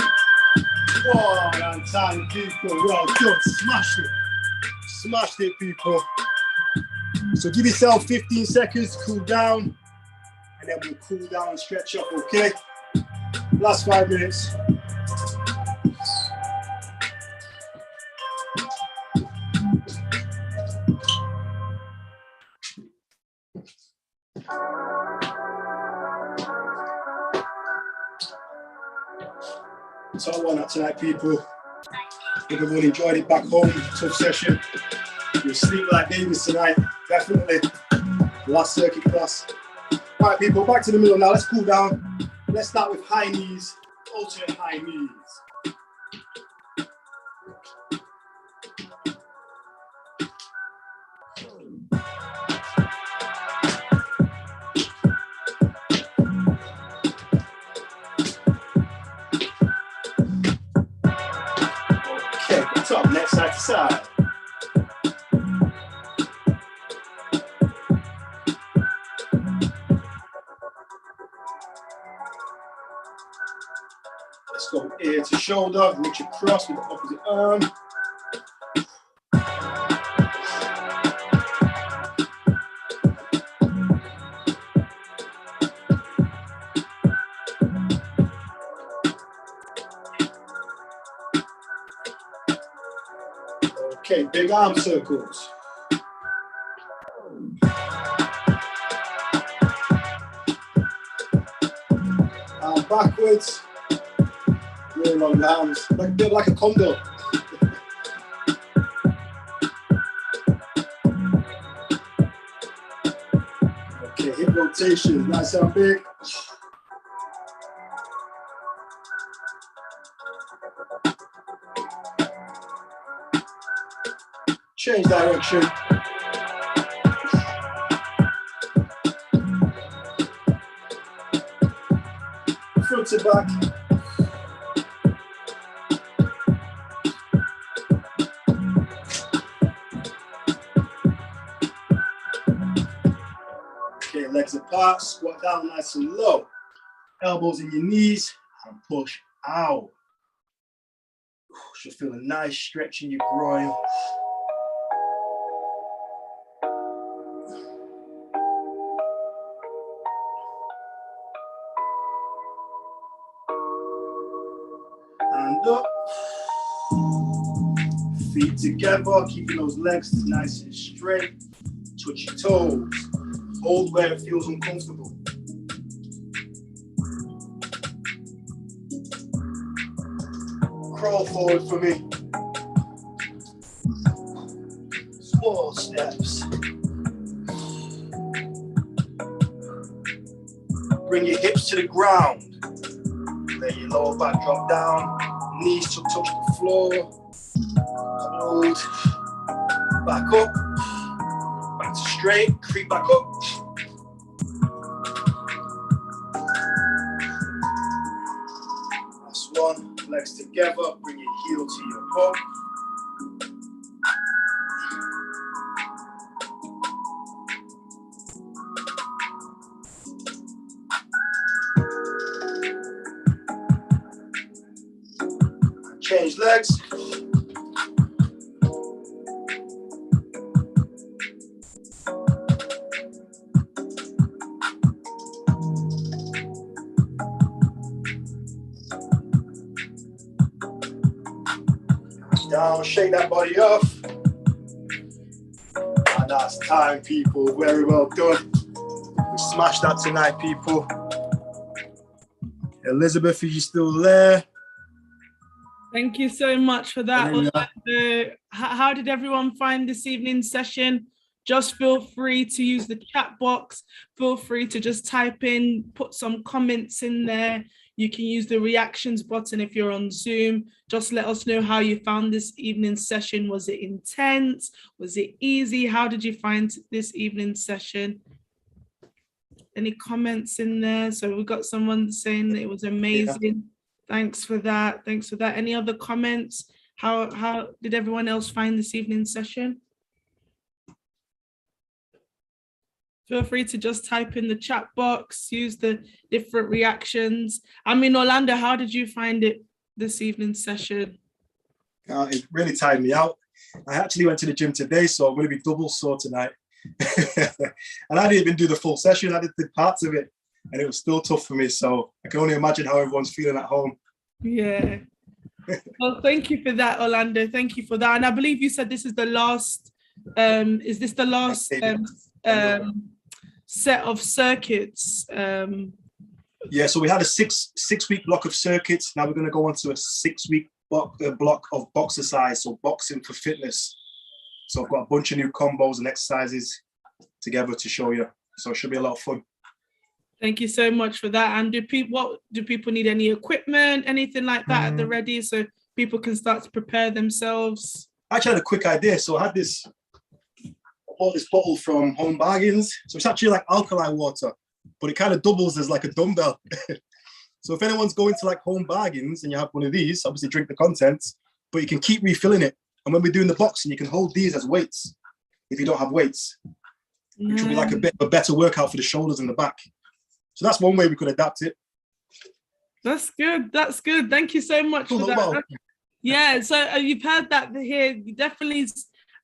1. And time, people. Well done. Smashed it. Smashed it, people. So give yourself 15 seconds to cool down. And then we'll cool down and stretch up, okay? Last 5 minutes. So one up tonight, people. Hope everyone enjoyed it back home. Tough session. You'll sleep like babies tonight. Definitely. Last circuit class. Right, people, back to the middle now. Let's cool down. Let's start with high knees, alternate high knees. Okay, what's up? Next side to side. Let's go ear to shoulder, reach across with the opposite arm. Okay, big arm circles. Arm backwards. Really long arms, like a bit like a condor. Okay, hip rotation, nice and big. Change direction. Front to back. Okay, legs apart, squat down nice and low. Elbows in your knees and push out. Should feel a nice stretch in your groin. And up. Feet together, keeping those legs nice and straight. Touch your toes. Hold where it feels uncomfortable. Crawl forward for me. Small steps. Bring your hips to the ground. Let your lower back drop down. Knees to touch the floor. Hold. Back up. Back to straight. Creep back up. Last one. Legs together. Bring your heel to your bum. Change legs. Down, shake that body off. And that's time, people. Very well done. We smashed that tonight, people. Elizabeth, are you still there? Thank you so much for that. How did everyone find this evening's session? Just feel free to use the chat box. Feel free to just type in, put some comments in there. You can use the reactions button if you're on Zoom. Just let us know how you found this evening session. Was it intense? Was it easy? How did you find this evening session? Any comments in there? So we've got someone saying that it was amazing. Yeah. Thanks for that. Thanks for that. Any other comments? How did everyone else find this evening session? Feel free to just type in the chat box, use the different reactions. I mean, Orlando, how did you find it this evening session? It really tired me out. I actually went to the gym today, so I'm going to be double sore tonight. And I didn't even do the full session. I did parts of it, and it was still tough for me. So I can only imagine how everyone's feeling at home. Yeah. Well, thank you for that, Orlando. Thank you for that. And I believe you said this is the last, is this the last set of circuits? Yeah, so we had a six-week block of circuits. Now we're going to go on to a 6-week block of boxercise, so boxing for fitness. So I've got a bunch of new combos and exercises together to show you. So it should be a lot of fun. Thank you so much for that. And do people need any equipment, anything like that at the ready, so people can start to prepare themselves? I actually had a quick idea. So I bought this bottle from Home Bargains. So it's actually like alkaline water, but it kind of doubles as like a dumbbell. So if anyone's going to like Home Bargains and you have one of these, obviously drink the contents, but you can keep refilling it. And when we're doing the boxing, you can hold these as weights if you don't have weights, which will be like a better workout for the shoulders and the back. So that's one way we could adapt it. That's good. That's good. Thank you so much for that. Yeah, so you've heard that here. Definitely,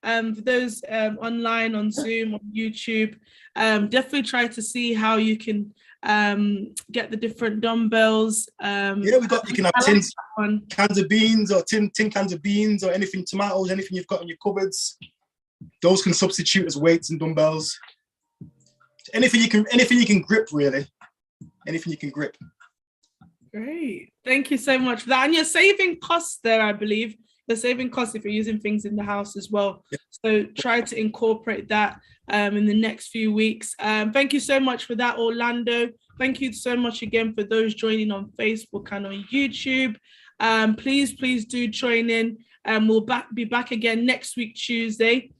for those online on Zoom, on YouTube, definitely try to see how you can get the different dumbbells. Yeah, you can have cans of beans or tin cans of beans or anything, tomatoes, anything you've got in your cupboards. Those can substitute as weights and dumbbells. Anything you can grip, really. Anything you can grip. Great. Thank you so much for that. And you're saving costs there, I believe. You're saving costs if you're using things in the house as well. Yeah. So try to incorporate that in the next few weeks. Thank you so much for that, Orlando. Thank you so much again for those joining on Facebook and on YouTube. Please do join in. We'll be back again next week, Tuesday.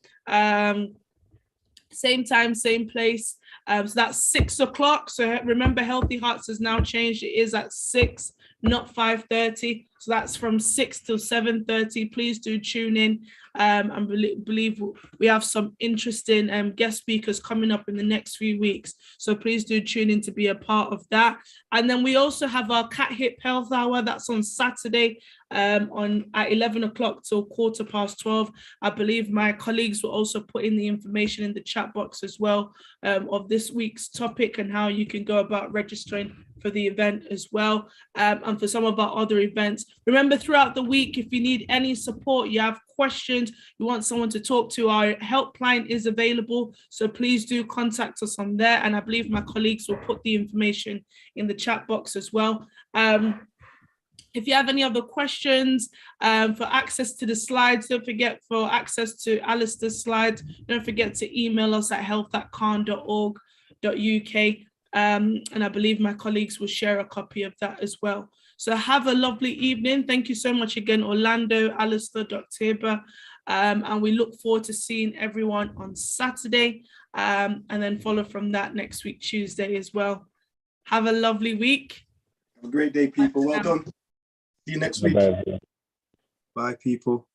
Same time, same place. So that's 6 o'clock. So remember, Healthy Hearts has now changed. It is at 6, not 5:30. So that's from 6 till 7:30. Please do tune in. And believe we have some interesting guest speakers coming up in the next few weeks. So please do tune in to be a part of that. And then we also have our Cat Hip Health Hour. That's on Saturday at 11 o'clock till 12:15. I believe my colleagues will also put in the information in the chat box as well of this week's topic and how you can go about registering for the event as well, and for some of our other events. Remember, throughout the week, if you need any support, you have questions, you want someone to talk to, our helpline is available. So please do contact us on there. And I believe my colleagues will put the information in the chat box as well. If you have any other questions for access to the slides, don't forget, for access to Alistair's slides, don't forget to email us at health@CAHN.org.uk. And I believe my colleagues will share a copy of that as well. So have a lovely evening. Thank you so much again, Orlando, Alistair, Dr. Hiba. And we look forward to seeing everyone on Saturday, and then follow from that next week, Tuesday as well. Have a lovely week. Have a great day, people. Well done. See you next week. Bye, people.